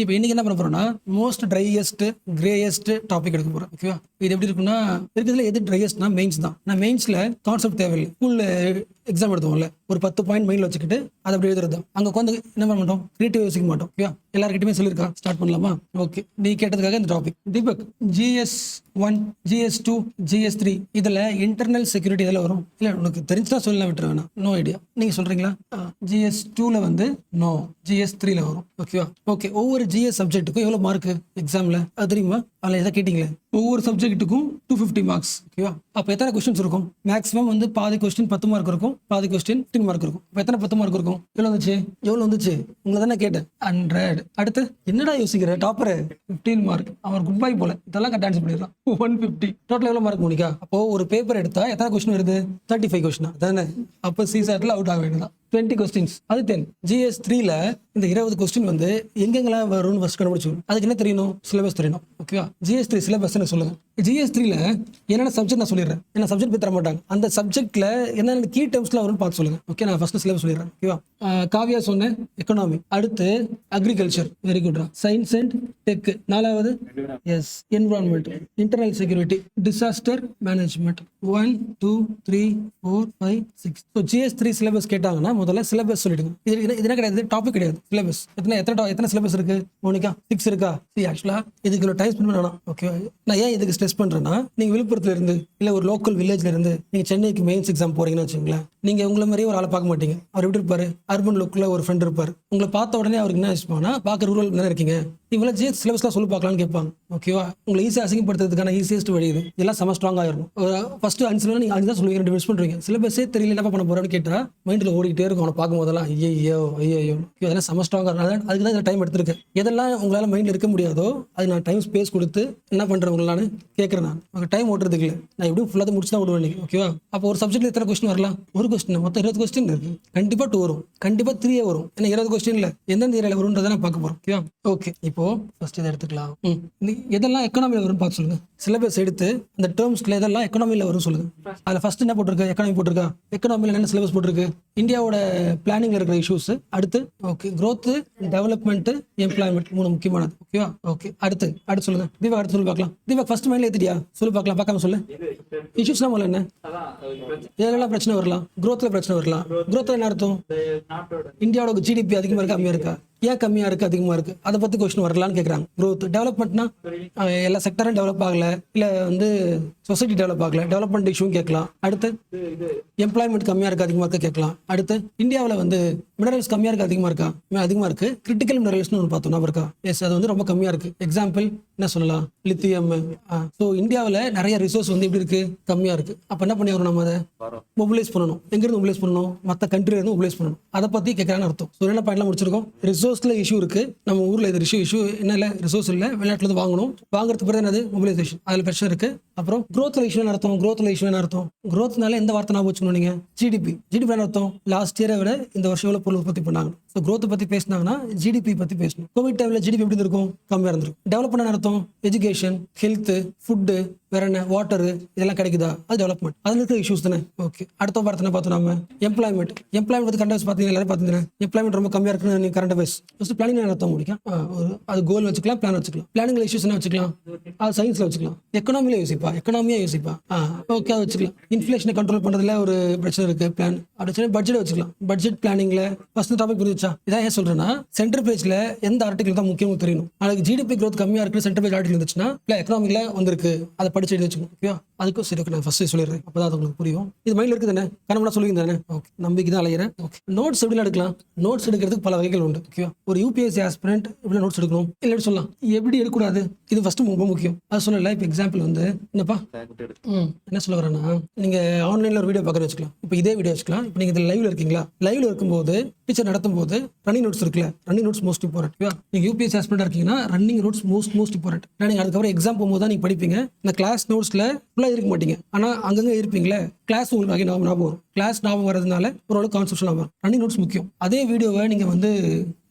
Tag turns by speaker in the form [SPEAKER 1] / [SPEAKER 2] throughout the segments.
[SPEAKER 1] இப்போ இன்னைக்கு என்ன பண்ண போறோம்னா மோஸ்ட் ட்ரையஸ்ட் கிரேயஸ்ட் டாபிக் எடுக்க போறோம். ஓகேவா? இது எப்படி இருக்குன்னா இருக்கிறதுல எது ட்ரையஸ்ட்னா மெயின்ஸ் தான். நான் மெயின்ஸ்ல கான்செப்ட் தேவையில்லை. ஸ்கூல்ல எக்ஸாம் எழுதுவோம்ல, ஒரு 10 பாயிண்ட் மைண்ட்ல வச்சுக்கிட்டு அதை அப்படி எழுதுறது தான். அங்க உட்காந்து என்ன பண்ண மாட்டோம், கிரியேட்டிவ் யோசிக்க மாட்டோம். ஓகேவா? எல்லாருக்கிட்டையுமே சொல்லியிருக்கா, ஸ்டார்ட் பண்ணலாமா? ஓகே, நீ கேட்டதுக்காக இந்த topic. Deepak, GS1, GS2, GS3 இதுல இன்டர்னல் செக்யூரிட்டி இதெல்லாம் வரும் இல்ல? உனக்கு தெரிஞ்சுதான் சொல்லலாம், விட்டுற வேணாம். No idea. நீங்க சொல்றீங்களா? GS2ல வந்து நோ, GS3ல வரும். ஓகேவா? ஓகே, ஒவ்வொரு GS சப்ஜெக்ட்டுக்கும் எவ்வளவு மார்க் எக்ஸாம்ல அது தெரியுமா? அதில் எதை கேட்டீங்களே, ஒவ்வொரு சப்ஜெக்ட்டுக்கும் 250 மார்க்ஸ். ஓகேவா? அப்போ எத்தனை கொஸ்டின்ஸ் இருக்கும்? மேக்ஸிமம் வந்து பாதி கொஸ்டின் 10 மார்க் இருக்கும், பாதி கொஸ்டின் 15 மார்க் இருக்கும். இப்போ எத்தனை 10 மார்க் இருக்கும்? எவ்வளோ வந்துச்சு? உங்களை தானே கேட்டேன். 100. அடுத்து என்னடா யோசிக்கிற டாப்பர்? 15 மார்க். அவர் குட் பை போல. இதெல்லாம் கரெக்ட் ஆன்சர் பண்ணிடலாம். 150. டோட்டல் எவ்வளோ மார்க் மோனிகா? அப்போ ஒரு பேப்பர் எடுத்தா எத்தனை கொஸ்டின் வருது? 35 கொஸ்டின் தானே? அப்போ CSATல அவுட் ஆக வேண்டியதான். 20 கொஸ்டின்ஸ். அது 10. GS3ல இந்த 20 கொஸ்டின் வந்து எங்கெங்கெல்லாம் வரும்னு ஃபர்ஸ்ட் கண்டுபிடிச்சு. அதுக்கு என்ன தெரியணும்? சிலபஸ் தெரியணும். ஓகேவா? GS3 சிலபஸ் சொல்லுங்க. GS3ல என்னென்ன சப்ஜெக்ட் நான் சொல்லிடுறேன். என்ன சப்ஜெக்ட் போய் தர மாட்டாங்க. அந்த சப்ஜெக்ட்ல என்னென்ன கீ டேர்ம்ஸ்லாம் வரும்னு பார்த்து சொல்லுங்க. ஓகே, நான் ஃபர்ஸ்ட் சிலபஸ் சொல்லிடுறேன். ஓகேவா? காவியா சொன்னேன் எக்கனாமி, அடுத்து அக்ரிகல்ச்சர், வெரி குட்ரா. சயின்ஸ் அண்ட் டெக், 4வது is environment, internal security, disaster management. 1 2 3 4 5 6. So GS3 syllabus கேட்டாங்கன்னா முதல்ல சிலபஸ் சொல்லிடுங்க. இது என்ன கிடையாது, டாபிக் கிடையாது, சிலபஸ். எத்தனை சிலபஸ் இருக்கு மோனிகா? 6 இருக்கா? ஆக்சுவலா இதுக்கு டைம் ஸ்பெண்ட் பண்ணலாம். ஓகே, நான் ஏன் இதுக்கு ஸ்ட்ரெஸ் பண்றேன்னா, நீங்க விழுப்புரத்துல இருந்து இல்ல ஒரு லோக்கல் வில்லேஜ்ல இருந்து நீங்க சென்னைக்கு மெயின்ஸ் எக்ஸாம் போறீங்கன்னு வச்சுங்களேன், நீங்க உங்களை மாதிரியே ஒரு ஆளை பார்க்க மாட்டீங்க. அவர் எப்படி இருப்பாரு? அர்பன் லுக்ல ஒரு ஃப்ரெண்ட் இருப்பாரு. உங்களை பார்த்த உடனே அவருக்கு என்ன யோசிப்பாங்கன்னா, பார்க்க ரூரல் தானே இருக்கீங்க, இவ்வளவு GS சிலபஸ்லாம் சொல்லி பார்க்கலாம்னு கேட்பாங்க. ஓகேவா? உங்களை ஈஸியாக அசிங்கப்படுத்துறதுக்கான ஈஸியஸ்ட் வழி இது. இதெல்லாம் செம ஸ்ட்ராங் ஆயிரும். ஃபர்ஸ்ட் ஆன்சர் நீங்க அஞ்சு தான் சொல்லுவீங்க, 2 மிஸ் பண்றீங்க. சிலபஸே தெரியல, என்ன பண்ண போறோம்னு கேட்டா மைண்ட்ல ஓடிக்கிட்டே இருக்கும். அவனை பார்க்கும் போதெல்லாம் ஐயோ அதெல்லாம் செம ஸ்ட்ராங்கா. அதுக்கு தான் டைம் எடுத்திருக்கேன். எதெல்லாம் உங்களால மைண்ட்ல இருக்க முடியாதோ அது நான் டைம் ஸ்பேஸ் கொடுத்து என்ன பண்றவங்களான்னு கேட்கறேன். நான் டைம் ஓட்டுறதுக்கு இல்லை, நான் எப்படியும் ஃபுல்லாக முடிச்சு தான் விடுவேன். ஓகேவா? அப்போ ஒரு சப்ஜெக்ட்ல எத்தனை கொஸ்டின் வரலாம்? ஒரு கொஸ்டின் மொத்தம் 20 கொஸ்டின் இருக்கு. கண்டிப்பா 2 வரும், கண்டிப்பா 3 வரும். ஏன்னா 20 கொஸ்டின்ல எந்தெந்த ஏரியால வரும்ன்றதை நான் பார்க்க போறோம். ஓகேவா? ஓகே, இப்போ ஃபர்ஸ்ட் இதை எடுத்துக்கலாம். எதெல்லாம் எக்கனாமியில் வரும் பார்த்து சொல்லுங்க. சிலபஸ் எடுத்து அந்த டேர்ம்ஸ்ல எதெல்லாம் எக்கனாமியில் வரும் சொல்லுங்க. அதில் ஃபர்ஸ்ட் என்ன போட்டிருக்கு? எக்கனாமி போட்டிருக்கா? எக்கனாமியில் என்ன சிலபஸ் போட்டிருக்கு? இந்தியாவோட பிளானிங்ல இருக்கிற இஷ்யூஸ். அடுத்து ஓகே, growth, டெவலப்மெண்ட், எம்ப்ளாய்மெண்ட், 3 முக்கியமானது. ஓகேவா? ஓகே, அடுத்து சொல்லுங்க. தீபக் அடுத்து சொல்லி பார்க்கலாம். தீபக் ஃபர்ஸ்ட் மைண்ட்ல ஏத்திட்டியா? சொல்லி பார்க்கலாம். பார்க்காம சொல்லு. இஷ்யூஸ்லாம் முதல்ல என்ன? எதெல்லாம் பிரச்சனை வரலாம்? growthல பிரச்சனை வரலாம். growthல என்ன அர்த்தம்? இந்தியாவோட GDP அதிகமா இருக்கா கம்மியா இருக்கா? ஏன் கம்மியா இருக்கு அதிகமா இருக்கு? அதை பத்தி கொஸ்டின் வரலான்னு கேட்கறாங்க. growth. டெவலப்மெண்ட்னா எல்லா செக்டரும் டெவலப் ஆகல, இல்ல வந்து சொசைட்டி டெவலப் ஆகல, டெவலப்மெண்ட் இஷ்யூவும் கேட்கலாம். அடுத்து எம்ப்ளாய்மெண்ட் கம்மியா இருக்கு அதிகமா இருக்க கேட்கலாம். அடுத்து இந்தியாவில் வந்து மினரல்ஸ் கம்மியா இருக்கு அதிகமா இருக்கா? அதிகமா இருக்கு. கிரிட்டிக்கல் மினரல்ஸ்னு ஒன்று பார்த்தோம், ஞாபகம் இருக்கா? எஸ், அது வந்து ரொம்ப கம்மியா இருக்கு. எக்ஸாம்பிள் என்ன சொல்லலாம்? லித்தியம். ஸோ இந்தியாவில் நிறைய ரிசோர்ஸ் வந்து எப்படி இருக்கு? கம்மியா இருக்கு. அப்ப என்ன பண்ணி வரும்? நம்ம அதை மொபிலைஸ் பண்ணணும். எங்கிருந்து மொபிலைஸ் பண்ணணும்? மற்ற கண்ட்ரில இருந்து மொபிலைஸ் பண்ணணும். அதை பத்தி கேட்கறான்னு அர்த்தம். ஸோ என்ன பாயிண்ட்லாம் முடிச்சிருக்கோம்? ரிசோர்ஸ்ல இஷ்யூ இருக்கு. நம்ம ஊர்ல இது இஷ்யூ என்ன இல்லை, ரிசோர்ஸ் இல்லை, வெளிநாட்டுல இருந்து வாங்கணும். வாங்குறதுக்கு பிறகு என்னது? மொபிலைசேஷன். அதுல பிரச்சனை இருக்கு. அப்புறம் growthல இஷ்யூ அர்த்தம். growthல இஷ்யூ என்ன அர்த்தம்? growthனால எந்த வார்த்தை ஞாபகம் வச்சுக்கணும் நீங்க? GDP என்ன அர்த்தம்? லாஸ்ட் இயரை விட இந்த வருஷம் எவ்வளவு பொருள் உற்பத்தி பண்ணாங்க. ஸோ growth பத்தி பேசினாங்கன்னா GDP பத்தி பேசணும். கோவிட் டைம்ல GDP எப்படி இருக்கும்? கம்மியா இருந்திருக்கும். டெவலப் பண்ண அர்த்தம் எஜுகேஷன், ஹெல்த், ஃபுட்டு, வேற என்ன, வாட்டர், இதெல்லாம் கிடைக்குதா? அது டெவலப்மெண்ட். அதுல இருக்கிற இஷ்யூஸ் தானே. ஓகே, அடுத்த வார்த்தை பார்த்தோம் நம்ம எம்ப்ளாய்மெண்ட். பத்தி கரண்ட் அஃபேர்ஸ் பார்த்தீங்கன்னா எல்லாரும் பார்த்தீங்கன்னா எம்ப்ளாய்மெண்ட் ரொம்ப கம்மியா இருக்குன்னு கரண்ட் அஃபேர்ஸ். ஃபர்ஸ்ட் பிளானிங் அர்த்தம் முடிக்கும். அது கோல் வச்சுக்கலாம், பிளான் வச்சுக்கலாம். பிளானிங்ல இஷ்யூஸ் என்ன வச்சுக்கலாம்? அது சயின்ஸ்ல வச்சுக்கலாம். எக்கனாமில யோசிப்பா, ஓகே, அது வச்சுக்கலாம். இன்ஃப்ளேஷனை கண்ட்ரோல் பண்றதுல ஒரு பிரச்சனை இருக்கு, பிளான். அப்படி பட்ஜெட் வச்சுக்கலாம். பட்ஜெட் பிளானிங்ல ஃபர்ஸ்ட் டாபிக் புரிஞ்சுச்சா? இதான் ஏன் சொல்றேன்னா, சென்டர் பேஜ்ல எந்த ஆர்டிகல் தான் முக்கியமா தெரியணும். நாளைக்கு GDP growth கம்மியா இருக்கு சென்டர் பேஜ் ஆர்டிகல் இருந்துச்சுன்னா இல்ல எக்கனாமிக்ல வந்திருக்கு, அதை படிச்சு எழுதி வச்சுக்கணும். ஓகேவா? அதுக்கும் சரி, நான் ஃபர்ஸ்ட் சொல்லிடுறேன், அப்பதான் அது உங்களுக்கு புரியும். இது மைண்ட்ல இருக்குது தானே? கனவுல சொல்லுவீங்க தானே? ஓகே, நம்பிக்கை தான் அலையிறேன். ஓகே, நோட்ஸ் எப்படி எடுக்கலாம்? நோட்ஸ் எடுக்கிறதுக்கு பல வகைகள் உண்டு. ஓகேவா? ஒரு UPSC ஆஸ்பிரண்ட் எப்படி நோட்ஸ் எடுக்கணும் இல்லைன்னு சொல்லலாம். எப்படி எடுக்கக்கூடாது, இது ஃபர்ஸ்ட் ரொம்ப முக்கியம். அது சொல்லல. இப்போ எக்ஸாம்பிள் வந்து என்னப்பா என்ன சொல்ல வரேன்னா, நீங்க ஆன்லைன்ல ஒரு வீடியோ பார்க்கறது வச்சுக்கலாம். இப்போ இதே வீடியோ வச்சுக்கலாம். இப்போ நீங்க லைவ்ல இருக்கீங்களா? லைவ்ல இருக்கும்போது டீச்சர் நடத்தும் போது ரன்னிங் நோட்ஸ் இருக்குல்ல, ரன்னிங் நோட்ஸ் மோஸ்ட் இம்பார்ட்டன்ட். நீங்க UPSC ஆஸ்பிரண்ட் இருக்கீங்கன்னா ரன்னிங் நோட்ஸ் மோஸ்ட் இம்பார்ட்டன்ட். நீங்க அதுக்கப்புறம் எக்ஸாம் போகும்போது தான் நீங்க படிப்பீங்க. இந்த கிளாஸ் நோட்ஸ்ல ஃபுல்லா இருக்க மாட்டீங்க, ஆனா அங்கங்க இருப்பீங்களே. கிளாஸ் உங்களுக்கு ஞாபகம் வரும். கிளாஸ் ஞாபகம் வரதுனால ஓரளவு கான்செப்ட் வரும். ரன்னிங் நோட்ஸ் முக்கியம். அதே வீடியோவை நீங்க வந்து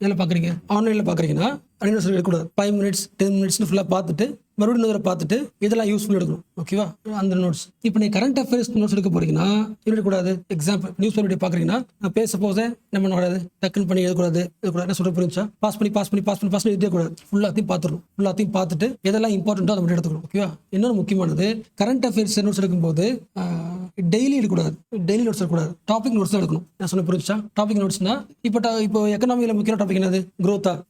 [SPEAKER 1] இதில் பார்க்குறீங்க, ஆன்லைனில் பார்க்குறீங்கன்னா ரன்னிங் நோட்ஸ் எடுக்கக்கூடாது. 5 மினிட்ஸ் 10 மினிட்ஸ்னு ஃபுல்லாக பார்த்துட்டு மறுபடியும் இன்னொரு பார்த்துட்டு இதெல்லாம் யூஸ்ஃபுல் எடுக்கணும். ஓகேவா? அந்த நோட்ஸ். இப்போ நீ கரண்ட் அஃபேர்ஸ் நோட்ஸ் எடுக்க போறீங்கன்னா எழுதக்கூடாது. எக்ஸாம்பிள் நியூஸ் பேப்பர் வீடியோ பார்க்குறீங்கன்னா நான் பேச போதே என்ன பண்ணக்கூடாது, டக்குன்னு பண்ணி எழுதக்கூடாது. என்ன சொல்ற புரிஞ்சா பாஸ் பண்ணி எழுதக்கூடாது. ஃபுல்லாத்தையும் பார்த்துடணும். ஃபுல்லாத்தையும் பார்த்துட்டு எதெல்லாம் இம்பார்ட்டன்ட்டோ அதை மட்டும் எடுத்துக்கணும். ஓகேவா? இன்னொரு முக்கியமானது, கரண்ட் அஃபேர்ஸ் நோட்ஸ் எடுக்கும்போது டெய்லி எடுக்கக்கூடாது. டெய்லி நோட்ஸ் எடுக்கக்கூடாது. டாபிக் நோட்ஸ் தான் எடுக்கணும். நான் சொன்ன புரிஞ்சா? டாபிக் நோட்ஸ்னா இப்போ எக்கனாமியில் முக்கியமான டாபிக் என்னது?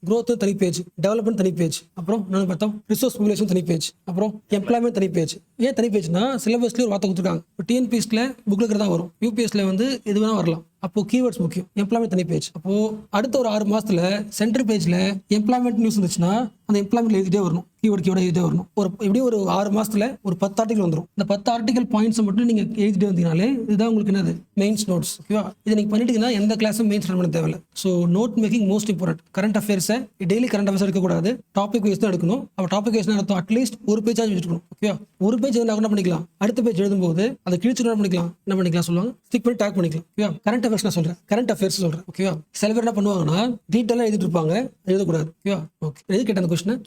[SPEAKER 1] growth தனி பேஜ், டெவலப்மெண்ட் தனி பேஜ், அப்புறம் நான் பார்த்தோம் ரிசோர்ஸ் பாப்புலேஷன் தனி பேஜ், அப்புறம் எம்ப்ளாய்மெண்ட் தனி பேஜ். ஏன் தனி பேஜ்னா சிலபஸ்லேயே ஒரு வார்த்தை கொடுத்துருக்காங்க. இப்போ டிஎன்பிஎஸ்ல புக்கில் இருக்கிறதா வரும், யூபிஎஸ்ல வந்து எது வேணா வரலாம். அப்போ கீவேர்ட்ஸ் முக்கியம். எம்ப்ளாய்மெண்ட் தனி பேஜ். அப்போ அடுத்த ஒரு 6 மாசத்துல சென்டர் பேஜ்ல எம்ப்ளாய்மெண்ட் நியூஸ் இருந்துச்சுன்னா அந்த எம்ப்ளாய்மெண்ட் எழுதிட்டே வரணும். கீவேர்ட் எழுதிட்டே வரணும். எப்படியும் ஒரு 6 மாசத்துல ஒரு 10 ஆர்டிகல் வந்துடும். இந்த 10 ஆர்டிகல் பாயிண்ட்ஸ் மட்டும் நீங்க எழுதிட்டே வந்தீங்கனாலே இதுதான் உங்களுக்கு என்னது மெயின்ஸ் நோட்ஸ். ஓகேவா? இதை நீங்க பண்ணிட்டீங்கன்னா எந்த கிளாஸும் மெயின்ஸ் ரன் பண்ண தேவையில்லை. So note making most important. Current அஃபேர்ஸை டெய்லி கரண்ட் அஃபேர்ஸ் எடுக்கக்கூடாது. டாபிக் வைஸ் தான் எடுக்கணும். அப்போ டாபிக் வைஸ் அர்த்தம் அட்லீஸ்ட் ஒரு பேஜாக வச்சுக்கணும். ஓகேவா? ஒரு பேஜ் என்ன பண்ணிக்கலாம், அடுத்த பேஜ் எழுதும்போது அதை கிழிச்சு என்ன பண்ணிக்கலாம் சொல்லுவாங்க, ஸ்டிக் பண்ணி டேக் பண்ணிக்கலாம். ஓகேவா? கரண்ட் அஃபேர்ஸ் நான் சொல்றேன், கரண்ட் அஃபேர்ஸ் சொல்றேன். ஓகேவா? சில பேர் என்ன பண்ணுவாங்கன்னா டீட்டெயிலாக எழுதிட்டு இருப்பாங்க, எழுதக்கூடாது. ஓகேவா? ஓகே, எது கேட்ட அந்த கொஸ்டின்?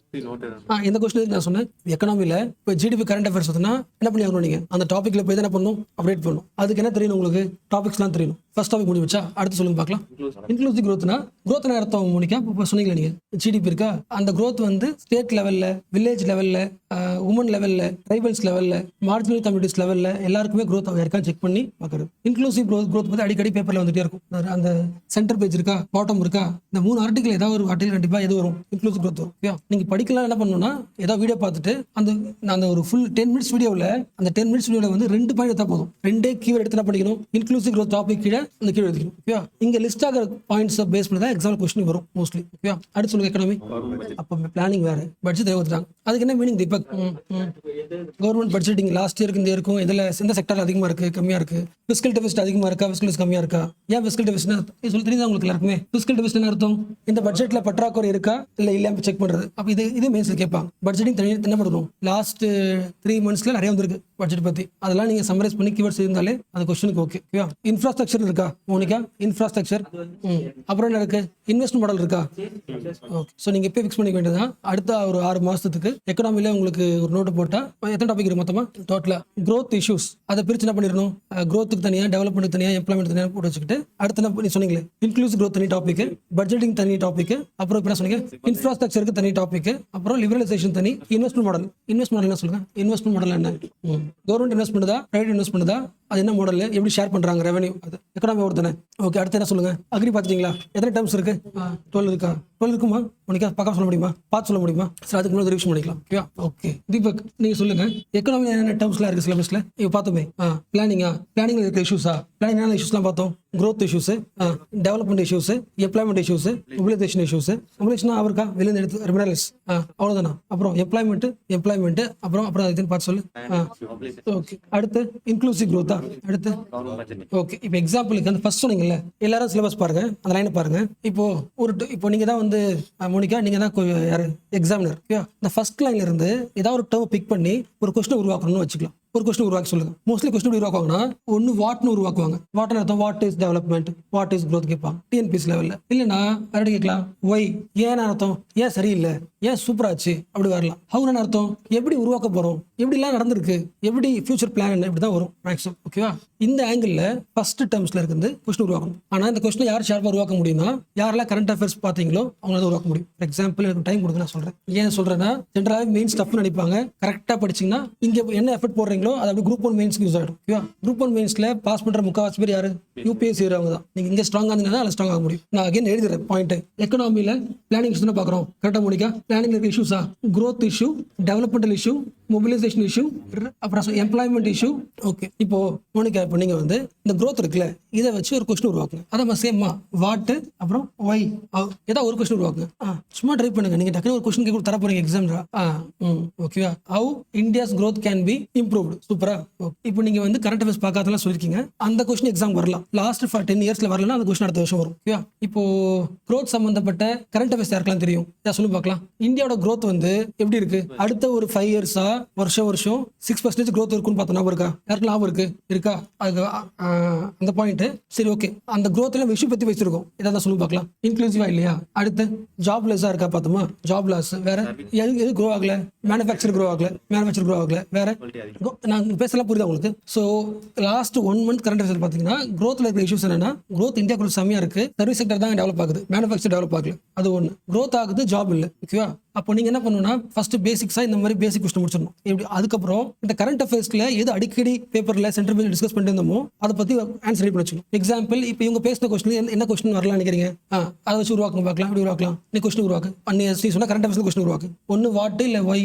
[SPEAKER 1] இந்த கொஸ்டின் நான் சொன்னேன் எக்கனாமில இப்போ ஜிடிபி கரண்ட் அஃபேர்ஸ் வந்து என்ன பண்ணி ஆகணும், நீங்க அந்த டாபிக்ல போய் என்ன பண்ணணும், அப்டேட் பண்ணணும். அதுக்கு என்ன தெரியணும், உங்களுக்கு டாபிக்ஸ்லாம் தெரியணும். ஃபர்ஸ்ட் டாபிக் முடிவு வச்சா அடுத்து சொல்லுங்க பார்க்கலாம். இன்க்ளூசிவ் growthனா அர்த்தம் மோனிகா இப்போ சொன்னீங்களா நீங்க ஜிடிபி இருக்கா, அந்த growth வந்து ஸ்டேட் லெவல்ல, வில்லேஜ் லெவல்ல, உமன் லெவல்ல, ட்ரைபல்ஸ் லெவல்ல, மார்ஜினல் கம்யூனிட்டிஸ் லெவல்ல எல்லாருக்குமே growth இருக்கான்னு செக் பண்ணி பார்க்கறது. இன்க்ளூசிவ் growth பத்தி அடிக்கடி பேப்பர்ல வந்துட்டே இருக்கும். அந்த சென்டர் பேஜ் இருக்கா, பாட்டம் இருக்கா, இந்த 3 ஆர்டிகல் ஏதாவது ஒரு ஆர்டிகல் கண்டிப்பா எது வரும், இன்க்ளூசிவ் growth வரும். நீங்க படிக்கலாம் என்ன பண்ணணும்னா ஏதாவது வீடியோ பார்த்துட்டு அந்த ஒரு ஃபுல் 10 மினிட்ஸ் வீடியோவில் அந்த 10 மினிட்ஸ் வீடியோவில் வந்து 2 பாயிண்ட் எடுத்தா போதும். 2 கீவேர்ட் எடுத்து என்ன பண்ணிக்கணும், இன்க்ளூசிவ் growth டாபிக் கீழே அந்த கீழே எடுத்துக்கணும். ஓகேவா? இங்க லிஸ்ட் ஆகிற பாயிண்ட்ஸ் பேஸ் பண்ணி தான் எக்ஸாம் கொஸ்டின் வரும் மோஸ்ட்லி. ஓகேவா? அடுத்து சொல்லுங்க எக்கனாமி. அப்போ பிளானிங் வேற, பட்ஜெட் தேவைப்படுறாங்க. அதுக்கு என்ன meaning Deepak? Government budgeting last இயருக்கு இந்த இருக்கும், இதுல எந்த செக்டர் அதிகமா இருக்கு, கம்மியா இருக்கு, பிஸ்கல் டெபிசிட் அதிகமா இருக்கா, பிஸ்கல் டெபிசிட் கம்மியா இருக்கா, ஏன் பிஸ்கல் டெபிசிட் சொல்லி தெரியுதா உங்களுக்கு எல்லாருக்குமே? பிஸ்கல் டெபிசிட் என்ன அர்த்தம், இந்த பட்ஜெட்ல பற்றாக்குறை இருக்கா இல்ல இல்லையா செக் பண்றது. அப்ப இது மெயின்ஸ்ல கேட்பாங்க. பட்ஜெட்டிங் என்ன பண்ணணும், லாஸ்ட் 3 மந்த்ஸ்ல நிறைய வந்திருக்கு பட்ஜெட் பத்தி, அதெல்லாம் நீங்க சம்மரைஸ் பண்ணி கீவேர்ட்ஸ் இருந்தாலே அந்த கொஸ்டினுக்கு ஓகே. இன்ஃப்ராஸ்ட்ரக்சர் இருக்கா மோனிகா, இன்ஃப்ராஸ்ட்ரக்சர். அப்புறம் என்ன இருக்கு, இன்வெஸ்ட்மெண்ட் மாடல் இருக்கா. ஓகே, ஸோ நீங்க இப்போ ஃபிக்ஸ் பண்ணிக்க வேண்டியதான். அடுத்த ஒரு 6 மாசத்துக்கு எக்கனாமில உங்களுக்கு ஒரு நோட்டு போட்டா எத்தனை டாபிக் இருக்கு மொத்தமா டோட்டலா, growth issues அதை பிரிச்சு என்ன பண்ணிடணும், growthக்கு தனியா, டெவலப்மெண்ட் தனியா, எம்ப்ளாய்மெண்ட் தனியா போட்டு வச்சுக்கிட்டு அடுத்த என்ன சொன்னீங்களே இன்க்ளூசிவ் growth தனி டாபிக், பட்ஜெட்டிங் தனி டாபிக், அப்புறம் இப்போ சொன்னீங்க இன்ஃப்ராஸ்ட்ரக்சருக்கு தனி டாபிக், அப்புறம் லிபரலைசேஷன் தனி, இன்வெஸ்ட்மெண்ட் மாடல். இன்வெஸ்ட்மெண்ட் மாடல் என்ன சொல்லுங்க, இன்வெஸ்ட்மெண்ட் மாடல் என்ன, கவர்மெண்ட் இன்வெஸ்ட் பண்ணுதா, பிரைவேட் இன்வெஸ்ட் பண்ணுதா, அது என்ன மாடல், எப்படி ஷேர் பண்றாங்க ரெவன்யூ, அது எக்கனாமி ஒருத்தனே. ஓகே, அடுத்து என்ன சொல்லுங்க, அக்ரி பார்த்துட்டீங்களா, எத்தனை டேர்ம்ஸ் இருக்கு, 12 இருக்கா, 12 இருக்குமா உனக்கு பக்கம் சொல்ல முடியுமா, பார்த்து சொல்ல முடியுமா, சரி அதுக்கு முன்னாடி ரிவிஷன் பண்ணிக்கலாம். ஓகேவா? ஓகே தீபக் நீங்க சொல்லுங்க எக்கனாமி என்ன டேர்ம்ஸ்லாம் இருக்கு சிலபஸ்ல இப்போ பார்த்தோமே. பிளானிங்ல இருக்க இஷ்யூஸா, பிளானிங் என்ன இஷ்யூஸ்லாம் பார்த்தோம், growth issues, development issues, employment issues, mobilisation issues. Mobilisation அவருக்கா வெளியில எடுத்து ரெமினரல்ஸ் அவ்வளவுதானா, அப்புறம் எம்ப்ளாய்மெண்ட் அப்புறம் இதுன்னு பார்த்து சொல்லு. ஓகே, அடுத்து இன்க்ளூசிவ் growth. அடுத்து ஓகே, இப்போ எக்ஸாம்பிளுக்கு அந்த ஃபர்ஸ்ட் சொன்னீங்கல்ல, எல்லாரும் சிலபஸ் பாருங்க, அந்த லைனை பாருங்க. இப்போ நீங்க தான் வந்து மோனிகா, நீங்க தான் யாரு எக்ஸாமினர். இந்த ஃபர்ஸ்ட் லைன்ல இருந்து ஏதாவது ஒரு டேர்ம் பிக் பண்ணி ஒரு கொஸ்டின் உருவாக்கணும்னு வச்சுக்கலாம். ஒரு கொஸ்டின் உருவாக்கி சொல்லுங்க. மோஸ்ட்லி கொஸ்டின் உருவாக்குவாங்கன்னா ஒன்னு வாட்னு உருவாக்குவாங்க. வாட்னு அர்த்தம் what is development, what is growth கேட்பாங்க டிஎன்பிஎஸ் லெவல்ல. இல்லைன்னா வேற கேட்கலாம் ஒய், ஏன் அர்த்தம் ஏன் சரியில்லை, ஏன் சூப்பராச்சு அப்படி வரலாம். ஹவுன்னு அர்த்தம் எப்படி உருவாக்க போறோம், எப்படி எல்லாம் நடந்திருக்கு, எப்படி ஃபியூச்சர் பிளான் என்ன, இப்படிதான் வரும் மேக்ஸிமம். ஓகேவா? இந்த ஆங்கிள் ஃபர்ஸ்ட் டேர்ம்ஸ்ல இருந்து கொஸ்டின் உருவாக்கணும். ஆனா இந்த கொஸ்டின் யார் ஷார்ப்பா உருவாக்க முடியும்னா யாரெல்லாம் கரண்ட் அஃபேர்ஸ் பாத்தீங்களோ அவங்களால உருவாக்க முடியும். ஃபார் எக்ஸாம்பிள் எனக்கு டைம் கொடுங்க நான் சொல்றேன். ஏன் சொல்றேன்னா ஜென்ரலாவே மெயின் ஸ்டஃப்னு நினைப்பாங்க. கரெக்டா படிச்சீங்கன்னா இங்க என்ன எஃபர்ட் போடுறீங்க அது அப்படி குரூப் 1 மெயின்ஸ்க்கு யூஸ் ஆகிடும். ஓகேவா? குரூப் 1 மெயின்ஸ்ல பாஸ் பண்ற முக்காவாசி பேர் யாரு, யூபிஎஸ்சி அவங்க தான். நீங்க இங்க ஸ்ட்ராங்கா இருந்தீங்கன்னா அதில் ஸ்ட்ராங் ஆக முடியும். நான் அகைன் எழுதுறேன் பாயிண்ட். எக்கனாமில பிளானிங் இஷ்யூ பாக்குறோம், கரெக்டா மோனிகா? பிளானிங்ல இருக்க இஷ்யூஸா, growth issue, developmental issue, mobilisation issue, அப்புறம் எம்ப்ளாய்மெண்ட் இஷ்யூ. ஓகே, இப்போ மோனிகா இப்போ நீங்க வந்து இந்த growth இருக்குல்ல, இதை வச்சு ஒரு கொஸ்டின் உருவாக்குங்க. அதான் சேம்மா வாட் அப்புறம் ஒய் ஏதாவது ஒரு கொஸ்டின் உருவாக்குங்க. சும்மா ட்ரை பண்ணுங்க. நீங்க டக்குனு ஒரு கொஸ்டின் கேட்க தர போறீங்க எக்ஸாம்ல. ஓகேவா? How India's growth can be improved. சூப்பரா. இப்போ நீங்க வந்து கரண்ட் அஃபேர்ஸ் பார்க்காதெல்லாம் சொல்லிருக்கீங்க, அந்த கொஸ்டின் எக்ஸாம் வரலாம். லாஸ்ட் 10 இயர்ஸ்ல வரலன்னா அந்த கொஸ்டின் அடுத்த வருஷம் வரும். ஓகேவா? இப்போ growth சம்பந்தப்பட்ட கரண்ட் அஃபேர்ஸ் யாருக்கெல்லாம் தெரியும், சொல்லுங்க பார்க்கலாம். இந்தியாவோட growth வந்து எப்படி இருக்கு, அடுத்த ஒரு 5 இயர்ஸா வருஷம் 6% growth இருக்குன்னு பார்த்தோம். ஞாபகம் இருக்கா? யாருக்கு ஞாபகம் இருக்கா? அதுக்கு அந்த பாயிண்ட். சரி, ஓகே. அந்த growthல இஷ்யூ பத்தி வச்சிருக்கோம். இதான் சொல்லுங்க பார்க்கலாம். இன்க்ளூசிவா இல்லையா? அடுத்து ஜாப்லெஸ்ஸா இருக்கா பார்த்தோமா? Job loss. வேற எது க்ரோ ஆகல? மேனுஃபேக்சர் க்ரோ ஆகல. வேற நான் பேசலாம், புரியுதா உங்களுக்கு? So last 1 month current affairs பார்த்தீங்கன்னா growthல இருக்கிற இஷ்யூஸ் என்னன்னா, growth இந்தியா குள்ள செம்மையா இருக்கு. சர்வீஸ் செக்டர் தான் டெவலப் ஆகுது, மேனுஃபேக்சர் டெவலப் ஆகல. அது ஒன்று. growth ஆகுது, ஜாப் இல்லை. ஓகேவா? அப்போ நீங்க என்ன பண்ணணும்னா ஃபர்ஸ்ட் பேசிக்ஸா இந்த மாதிரி பேசிக் கொஸ்டின் முடிச்சிடணும். இப்படி அதுக்கப்புறம் இந்த கரண்ட் அஃபேர்ஸ்ல எது அடிக்கடி பேப்பர்ல சென்டர் பேஜ் டிஸ்கஸ் பண்ணிட்டு இருந்தோமோ அதை பத்தி ஆன்சர் ரெடி பண்ணி வச்சுக்கணும். எக்ஸாம்பிள், இப்போ இவங்க பேசின கொஸ்டின் என்ன கொஸ்டின் வரலாம் நினைக்கிறீங்க? அதை வச்சு உருவாக்க பார்க்கலாம். இப்படி உருவாக்கலாம். நீ கொஸ்டின் உருவாக்கு. நீ சொன்னா கரண்ட் அஃபேர்ஸ்ல கொஸ்டின் உருவாக்கு. ஒன்னு வாட் இல்ல ஒய்.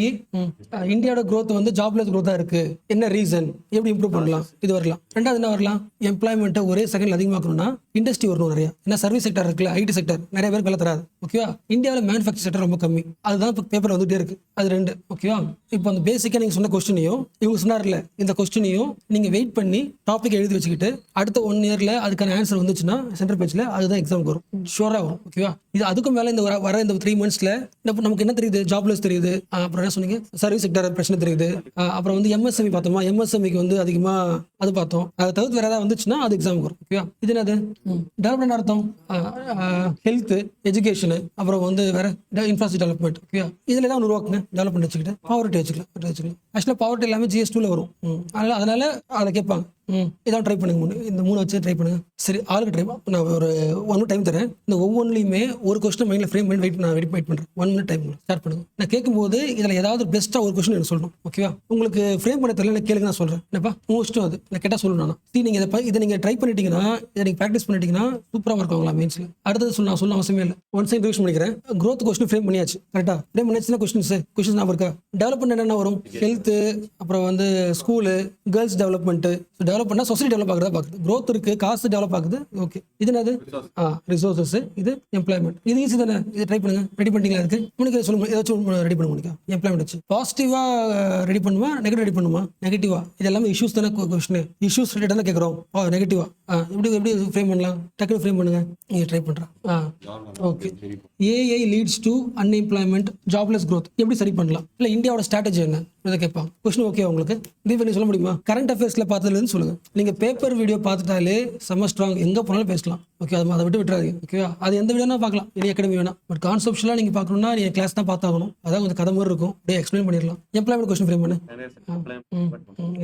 [SPEAKER 1] இந்தியாவோட growth வந்து ஜாப்லெஸ் growth இருக்கு, என்ன ரீசன், எப்படி இம்ப்ரூவ் பண்ணலாம், இது வரலாம். ரெண்டாவது என்ன வரலாம்? எம்ப்ளாய்மெண்ட் ஒரே செகண்ட்ல அதிகமாக்கணும்னா இண்டஸ்ட்ரி வரணும் நிறைய. ஏன்னா சர்வீஸ் செக்டர் இருக்குல்ல, ஐடி செக்டர் நிறைய பேருக்கு வேலை தராது. ஓகேவா? இந்தியாவில் மேனுஃபேக்சர் செக்டர் ரொம்ப கம்மி. அதுதான் இப்போ பேப்பர் வந்துட்டே இருக்கு. அது 2. ஓகேவா? இப்போ அந்த பேசிக்கா நீங்க சொன்ன கொஸ்டினையும் இவங்க சொன்னார்ல இந்த கொஸ்டினையும் நீங்க வெயிட் பண்ணி டாபிக் எழுதி வச்சுக்கிட்டு அடுத்த 1 yearல அதுக்கான ஆன்சர் வந்துச்சுன்னா சென்டர் பேஜ்ல அதுதான் எக்ஸாம் வரும். ஷூரா வரும். ஓகேவா? இது அதுக்கும் மேல இந்த வர இந்த 3 monthsல நமக்கு என்ன தெரியுது? ஜாப்லெஸ் தெரியுது. அப்புறம் என்ன சொன்னீங்க? சர்வீஸ் செக்டர் பிரச்சனை தெரியுது. அப்புறம் வந்து எம்எஸ்எம்இ பார்த்தோமா? எம்எஸ்எம்இக்கு வந்து அதிகமா அது பார்த்தோம். அதை தவிர்த்து வேற ஏதாவது வந்துச்சுன்னா அது எக்ஸாம் வரும். ஓகேவா? இது என்னது? டெவலப்மெண்ட் அர்த்தம் ஹெல்த், எஜுகேஷன், அப்புறம் வந்து வேற இன்ஃப்ராஸ்ட்ரக்சர் டெவலப்மெண்ட். ஓகேவா? இதுல தான் உருவாக்குங்க. டெவலப்மெண்ட் வச்சுக்கிட்டு பாவர்ட்டி வச்சுக்கலாம். ஆக்சுவலாக பாவர்ட்டி எல்லாமே GS2ல வரும். அதனால அதை கேட்பாங்க. இதான் ட்ரை பண்ணுங்க. இந்த 3 வச்சு ட்ரை பண்ணுங்க. சரி, ஆளுக்கு ட்ரை. நான் ஒரு 1 minute டைம் தரேன். இந்த ஒவ்வொன்றுலையுமே ஒரு கொஸ்டின் மைண்ட்ல ஃப்ரேம் பண்ணி வெயிட் பண்றேன். 1 minute டைம் ஸ்டார்ட் பண்ணுங்க. நான் கேட்கும்போது இதுல ஏதாவது பெஸ்ட்டா ஒரு கொஸ்டின் எனக்கு சொல்லணும். ஓகேவா? உங்களுக்கு ஃப்ரேம் பண்ண தெரியல கேளுங்க, நான் சொல்றேன். என்னப்பா உங்க இஷ்டம், அது நான் கேட்டா சொல்லணும். நீங்க இதை நீங்க ட்ரை பண்ணிட்டீங்கன்னா, இதை நீங்க ப்ராக்டிஸ் பண்ணிட்டீங்கன்னா சூப்பரா இருக்குங்களா மெயின்ஸ்ல. அடுத்தது சொல்ல அவசியமே இல்லை. ஒன் சைடு ரிவிஷன் பண்ணிக்கிறேன். growth கொஸ்டின் ஃப்ரேம் பண்ணியாச்சு. கரெக்டா? ஃப்ரேம் பண்ணியாச்சுன்னா கொஸ்டின்ஸ் ஞாபகம் இருக்கா? டெவலப்மெண்ட் என்னென்ன வரும்? ஹெல்த், அப்புறம் வந்து ஸ்கூலு, கேர்ள்ஸ் டெவலப்மெண்ட். டெவலப் பண்ணா சொசைட்டி டெவலப் ஆகுதா பார்க்குது. growth இருக்கு, காசு டெவலப் ஆகுது. ஓகே, இது என்னது? ரிசோர்சஸ். இது எம்ப்ளாய்மெண்ட். இது ஈஸி தானே? இது ட்ரை பண்ணுங்க. ரெடி பண்ணிட்டீங்களா? அதுக்கு உங்களுக்கு சொல்லுங்க, ஏதாச்சும் ரெடி பண்ண முடியும். எம்ப்ளாய்மெண்ட் வச்சு பாசிட்டிவா ரெடி பண்ணுமா, நெகட்டிவ் ரெடி பண்ணுமா? நெகட்டிவா. இது எல்லாமே இஷ்யூஸ் தானே கொஸ்டின். இஷ்யூஸ் ரிலேட்டட் தான் கேட்குறோம். நெகட்டிவா எப்படி ஃப்ரேம் பண்ணலாம்? டக்குனு ஃப்ரேம் பண்ணுங்க. நீங்க ட்ரை பண்றேன். Okay. AI leads to unemployment, jobless growth. எப்படி சரி பண்ணலாம்? இல்லை இந்தியாவோட ஸ்ட்ராட்டஜி என்ன? இதை கேட்பாங்க. கொஸ்டின் ஓகே உங்களுக்கு? தீபன் சொல்ல முடியுமா? கரண்ட் அஃபேர்ஸ்ல பார்த்ததுலேருந்து சொல்லுங்க. நீங்க பேப்பர் வீடியோ பார்த்துட்டாலே செம்ம ஸ்ட்ராங், எங்க போனாலும் பேசலாம். ஓகே, அதை விட்டுறாதீங்க. ஓகேவா? அது எந்த வீடியோனா பார்க்கலாம், இனி அகாடமி வேணா. பட் கான்செப்ட்லாம் நீங்க பார்க்கணும்னா நீங்க கிளாஸ் தான் பார்த்தாகணும். அதான் கொஞ்சம் கதை மாதிரி இருக்கும். அப்படியே எக்ஸ்பிளைன் பண்ணிடலாம். எம்ப்ளாய்மெண்ட் கொஸ்டின் ஃப்ரேம் பண்ணு.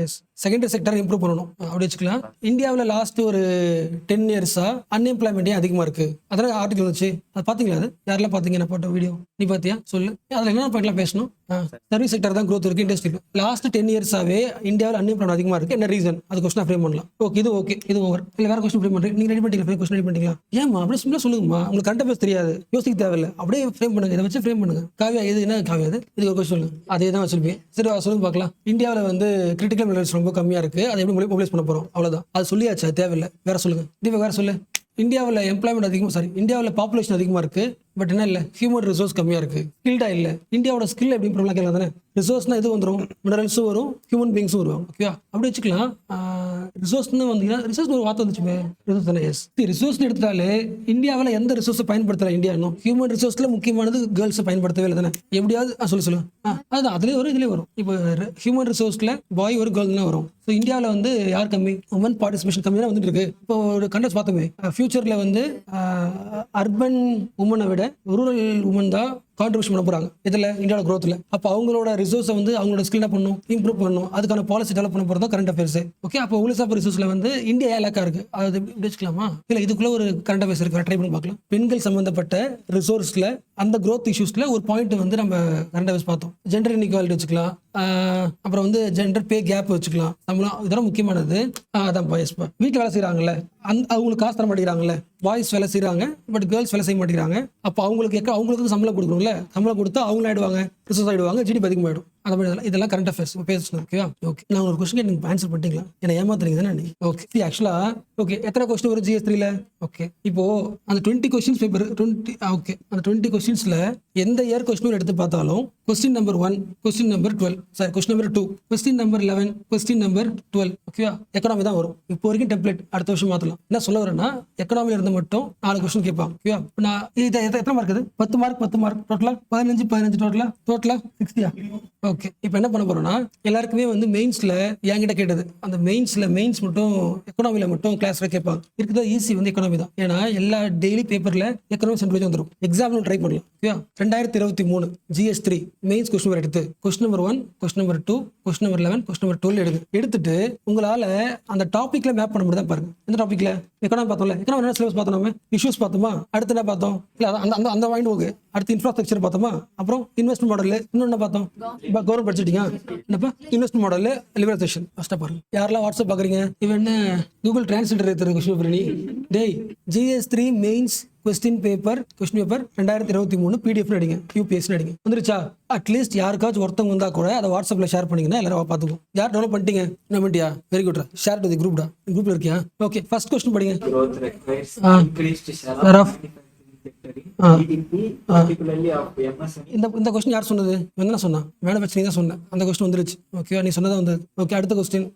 [SPEAKER 1] எஸ், செகண்டரி செக்டர் இம்ப்ரூவ் பண்ணணும். அப்படி வச்சுக்கலாம். இந்தியாவில் லாஸ்ட் ஒரு 10 yearsா அன்எம்ப்ளாய்மெண்ட்டே அதிகமா இருக்கு. அதெல்லாம் ஆர்டிகல் வச்சு அது பாத்தீங்களா? அது யாரெல்லாம் பாத்தீங்க? நான் போட்ட வீடியோ நீ பாத்தியா? சொல்லு. அதுல என்ன பாயிண்ட்லாம் பேசணும்? சர்வீஸ் செக்டர் தான் growth இருக்கு, இண்டஸ்ட்ரி. லாஸ்ட் 10 yearsஆவே இந்தியாவில் அன்எம்ப்ளாய்மெண்ட் அதிகமா இருக்கு. என்ன ரீசன்? அது கொஸ்டின் ஃப்ரேம் பண்ணலாம். ஓகே, இது ஓவர். இல்ல வேற கொஸ்டின் ஃப்ரேம் பண்றீங்க. நீங்க ரெடி பண்ணிட்டீங்க, கொஸ்டின் ரெடி பண்ணிட்டீங்களா? ஏமா அப்படியே சிம்பிளா சொல்லுங்கம்மா. உங்களுக்கு கரண்ட் அஃபேர்ஸ் தெரியாது, யோசிக்க தேவையில்லை. அப்படியே ஃப்ரேம் பண்ணுங்க. இதை வச்சு ஃப்ரேம் பண்ணுங்க. காவியா, இது என்ன காவியா? இது ஒரு கொஸ்டின் சொல்லுங்க. அதே தான் வச்சிருப்பீங்க. சரி, சொல்லுங்க பார்க்கலாம். இந்தியாவில் வந்து கிரிட்டிக்கல் மினரல்ஸ் ரொம்ப கம்மியா இருக்கு. அதை எப்படி மொபிலைஸ் பண்ண போறோம்? அவ்வளவுதான். அது சொல்லியாச்சு, அது தேவையில்லை. வேற சொல்லுங்க. தீபா வேற சொல்லு. இந்தியாவில் எம்ப்ளாய்மெண்ட் அதிகமாக, இந்தியாவில் பாப்புலேஷன் அதிகமாக இருக்கு. பட் என்ன இல்லை, ஹியூமன் ரிசோர்ஸ் கம்மியா இருக்கு. ஸ்கில்டா இல்லை. இந்தியாவோட ஸ்கில் எப்படி இம்ப்ரூவ் கேட்கலாம் தானே? ரிசோர்ஸ்னா இது வந்துடும், மினரல்ஸும் வரும், ஹியூமன் பீங்ஸும் வருவாங்க. ஓகேவா? அப்படி வச்சுக்கலாம். ரிசோர்ஸ்னு வந்தீங்கன்னா, ரிசோர்ஸ் ஒரு வார்த்தை வந்துச்சுமே, ரிசோர்ஸ் தானே? எஸ். ரிசோர்ஸ்னு எடுத்தாலே இந்தியாவில் எந்த ரிசோர்ஸை பயன்படுத்தல இந்தியா இன்னும். ஹியூமன் ரிசோர்ஸ்ல முக்கியமானது கேர்ள்ஸை பயன்படுத்தவே இல்லை தானே? எப்படியாவது சொல்லு. அதுதான் அதுலேயே வரும், இதுலேயே வரும். இப்போ ஹியூமன் ரிசோர்ஸ்ல பாய் ஒரு கேர்ள் தான் வரும். ஸோ இந்தியாவில் வந்து யார் கம்மி? உமன் பார்ட்டிசிபேஷன் கம்மியாக வந்துட்டு இருக்கு. இப்போ ஒரு கண்டெக்ட் பார்த்தோமே, ஃபியூச்சரில் வந்து அர்பன் உமனை விட ரூரல் உமன் தான் கான்ட்ரிபியூஷன் பண்ண போறாங்க இதில், இந்தியாவோட growthல. அப்போ அவங்களோட ரிசோர்ஸை வந்து அவங்களோட ஸ்கில் என்ன பண்ணணும்? இம்ப்ரூவ் பண்ணணும். அதுக்கான பாலிசி டெவலப் பண்ண போகிறது கரண்ட் அஃபேர்ஸ். ஓகே, அப்போ உலிசாப் ரிசோர்ஸ்ல வந்து இந்தியா ஏலாக்கா இருக்கு. அது இப்படி வச்சுக்கலாமா? இல்லை இதுக்குள்ள ஒரு கரண்ட் அஃபேர்ஸ் இருக்கு, ட்ரை பண்ணி பார்க்கலாம். பெண்கள் சம்பந்தப்பட்ட ரிசோர்ஸ்ல அந்த growth இஷ்யூஸ்ல ஒரு பாயிண்ட் வந்து நம்ம கரண்ட் அஃபேர்ஸ் பார்த்தோம். ஜெண்டர் இன்இக்வாலிட்டி வச்சுக்கலாம். அப்புறம் வந்து ஜெண்டர் பே கேப் வச்சுக்கலாம். நம்மளாம் இதெல்லாம் முக்கியமானது. அதான் பாய்ஸ் வீட்டில் வேலை செய்யறாங்கல்ல, அவங்களுக்கு காசு தர மாட்டேங்கிறாங்கல்ல. பாய்ஸ் வேலை செய்யறாங்க, பட் கேர்ள்ஸ் வேலை செய்ய மாட்டேங்கிறாங்க. அப்போ அவங்களுக்கு சம்பளம் கொடுக்கணும்ல. சம்பளம் கொடுத்தா அவங்க ஆயிடுவாங்க, ரிசோர்ஸ் ஆயிடுவாங்க, ஜிடிபி அதிகமாயிடும். அந்த மாதிரி இதெல்லாம் கரண்ட் அஃபேர்ஸ் பேசணும். ஓகேவா? ஓகே, நான் ஒரு கொஸ்டின் நீங்க ஆன்சர் பண்ணிட்டீங்களா? என்ன ஏமாத்துறீங்க தானே? ஓகே, ஆக்சுவலா ஓகே, எத்தனை கொஸ்டின் வரும் GS3ல? ஓகே, இப்போ அந்த 20 கொஸ்டின்ஸ் பேப்பர் 20. ஓகே, அந்த 20 கொஸ்டின்ஸ்ல எந்த இயர் கொஸ்டின் எடுத்து பார்த்தாலும் question number 1, question number 12, sorry question number 2, question number 11, question number 12. ஓகேவா? எக்கனாமி தான் வரும். இப்போ வரைக்கும் டெம்ப்ளேட், அடுத்த வருஷம் மாத்தலாம். என்ன சொல்ல வரேன்னா, எக்கனாமில இருந்து மட்டும் 4 கொஸ்டின் கேட்பாங்க. ஓகேவா? நான் இது எத்தனை மார்க்? 10 மார்க் டோட்டலா 15 டோட்டலா 60. ஓகே, இப்போ என்ன பண்ண போறோம்னா எல்லாருக்குமே வந்து மெயின்ஸ்ல என்கிட்ட கேட்டது அந்த மெயின்ஸ் மட்டும் எக்கனாமில மட்டும் கிளாஸ்ல கேட்பாங்க. இருக்கிறது ஈஸி வந்து எக்கனாமி தான். ஏன்னா எல்லா டெய்லி பேப்பர்ல எக்கனாமி சென்டர் வந்துடும். எக்ஸாம்ல ட்ரை பண்ணலாம். Okay, 2023 GS3 mains question number எடுத்து question number 1, question number 2, question number 11, question number 12 எடுத்துட்டு உங்களால அந்த டாபிக்ல மேப் பண்ண முடியுதா பாருங்க. எந்த டாபிக்ல எக்கனாமி பார்த்தோம்ல, எக்கனாமி என்ன சிலபஸ் பார்த்தோம், நம்ம இஷ்யூஸ் பார்த்தோமா, அடுத்து என்ன பார்த்தோம், இல்ல அந்த அந்த அந்த வாங்கிட்டு போகு. அடுத்து இன்ஃப்ராஸ்ட்ரக்சர் பார்த்தோமா, அப்புறம் இன்வெஸ்ட்மெண்ட் மாடல், இன்னொன்று என்ன பார்த்தோம், கவர்மெண்ட் பட்ஜெட்டிங்க, என்னப்பா இன்வெஸ்ட்மெண்ட் மாடல், லிபரலைசேஷன். ஃபர்ஸ்ட் பாருங்க. யாரெல்லாம் வாட்ஸ்அப் பாக்குறீங்க, இவன் என்ன கூகுள் டிரான்ஸ்லேட்டர் எடுத்துரு கொஸ்டின் பேப்பர். நீ டேய் GS3 mains question paper 2023 PDF அடிங்க, UPSC அடிங்க, வந்துருச்சா? அட்லீஸ்ட் யாருக்காச்சும் ஒருத்தவங்க வந்தா கூட அதை வாட்ஸ்அப்ல ஷேர் பண்ணீங்கன்னா எல்லாரும் பார்த்துக்கும். யார் டெவலப் பண்ணிட்டீங்க, என்ன பண்ணிட்டியா, very good, share to the குரூப்டா, குரூப்ல இருக்கியா? ஓகே, ஃபர்ஸ்ட் கொஸ்டின் படிங்க. இந்த கொஸ்டின் யார் சொன்னது, என்ன சொன்னா, மேனுஃபேக்சரிங் தான் சொன்னேன். அந்த கொஸ்டின் வந்துருச்சு. ஓகே, நீ சொன்னதா வந்தது. ஓகே, அடுத்த கொஸ்டின்.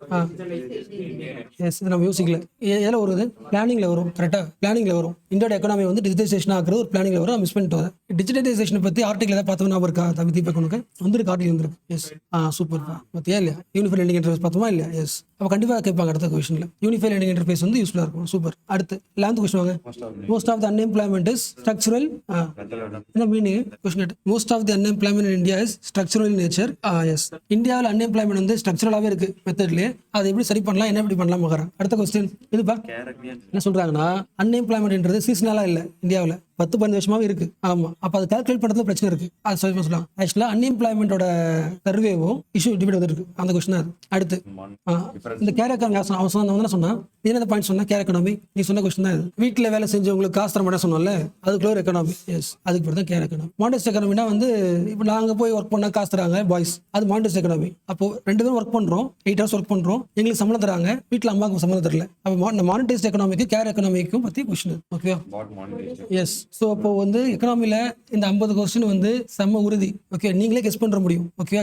[SPEAKER 1] எஸ், இது நம்ம யோசிக்கல. எதில் வருது, பிளானிங்ல வரும். கரெக்டா, பிளானிங்ல வரும். இந்தியோட எக்கனாமி வந்து டிஜிட்டலைசேஷன் ஆகிறது ஒரு பிளானிங்ல வரும். மிஸ் பண்ணிட்டு வரேன். டிஜிட்டலைசேஷன் பத்தி ஆர்டிகல் ஏதாவது பார்த்தோம்னா இருக்கா, தம்பி தீபக் உனக்கு வந்துருக்கு, ஆர்டிகல் வந்துருக்கு. Yes, super. பார்த்தியா இல்லையா, யூனிஃபைட் லேர்னிங் இன்டர்ஃபேஸ் பார்த்தோமா இல்லையா? எஸ், அப்போ கண்டிப்பாக கேட்பாங்க அடுத்த கொஸ்டின்ல. யூனிஃபைட் லேர்னிங் இன்டர்ஃபேஸ் வந்து யூஸ்ஃபுல்லாக இருக்கும். சூப்பர். அடுத்து 11th கொஸ்டின் வாங்க. Most of the unemployment is structural. என்ன meaning question? Most of the unemployment in India is structural in nature. Yes, இந்தியாவில் அன்எம்ப்ளாய்மெண்ட் வந்து ஸ்ட்ரக்சரலாகவே இருக்கு மெத்தட்லேயே. அதை எப்படி சரி பண்ணலாம், என்ன எப்படி பண்ணலாம் மகரம். அடுத்த கொஸ்டின் இதுப்பா. என்ன சொல்றாங்கன்னா அன்எம்ப்ளாய்மெண்ட்ன்றது சீசனலா இல்லை, இந்தியாவில் 10-15 வருஷமாவே இருக்கு. ஆமா, அப்ப அது கால்குலேட் பண்றதுல பிரச்சனை இருக்கு. அது சொல்லலாம். ஆக்சுவலா அன்எம்ப்ளாய்மெண்டோட சர்வேவும் இஷ்யூ டிபேட் வந்துருக்கு. அந்த கொஸ்டின் அது. அடுத்து இந்த கேர் எக்கானமி அவன் சொன்னா என்ன பாயிண்ட் சொன்னா, கேர் எக்கானமி நீ சொன்ன கொஸ்டின் தான் இது. வீட்டுல வேலை செஞ்சவங்களுக்கு காசு தர மாட்டேன் சொன்னோம்ல, அதுக்குள்ள ஒரு எக்கானமி. எஸ், அதுக்கு பேர் தான் கேர் எக்கானமி. மாண்டஸ்ட் எக்கானமினா வந்து இப்போ நாங்க போய் ஒர்க் பண்ணா காசு தராங்க பாய்ஸ், அது மாண்டஸ்ட் எக்கானமி. அப்போ 2 பேரும் ஒர்க் பண்றோம், 8 hours ஒர்க் பண்றோம், எங்களுக்கு சம்பளம் தராங்க, வீட்டுல அம்மாவுக்கு சம்பளம் தரல. அப்போ மானிட்டைஸ்ட் எக்கானமிக்கு கேர் எக்கானமிக்கும் பத்தி கொஸ்டின். Okay, S. ஸோ அப்போ வந்து எக்கனாமில இந்த 50 கொஸ்டின் வந்து செம்ம உறுதி. ஓகே, நீங்களே கெஸ் பண்ண முடியும். ஓகே,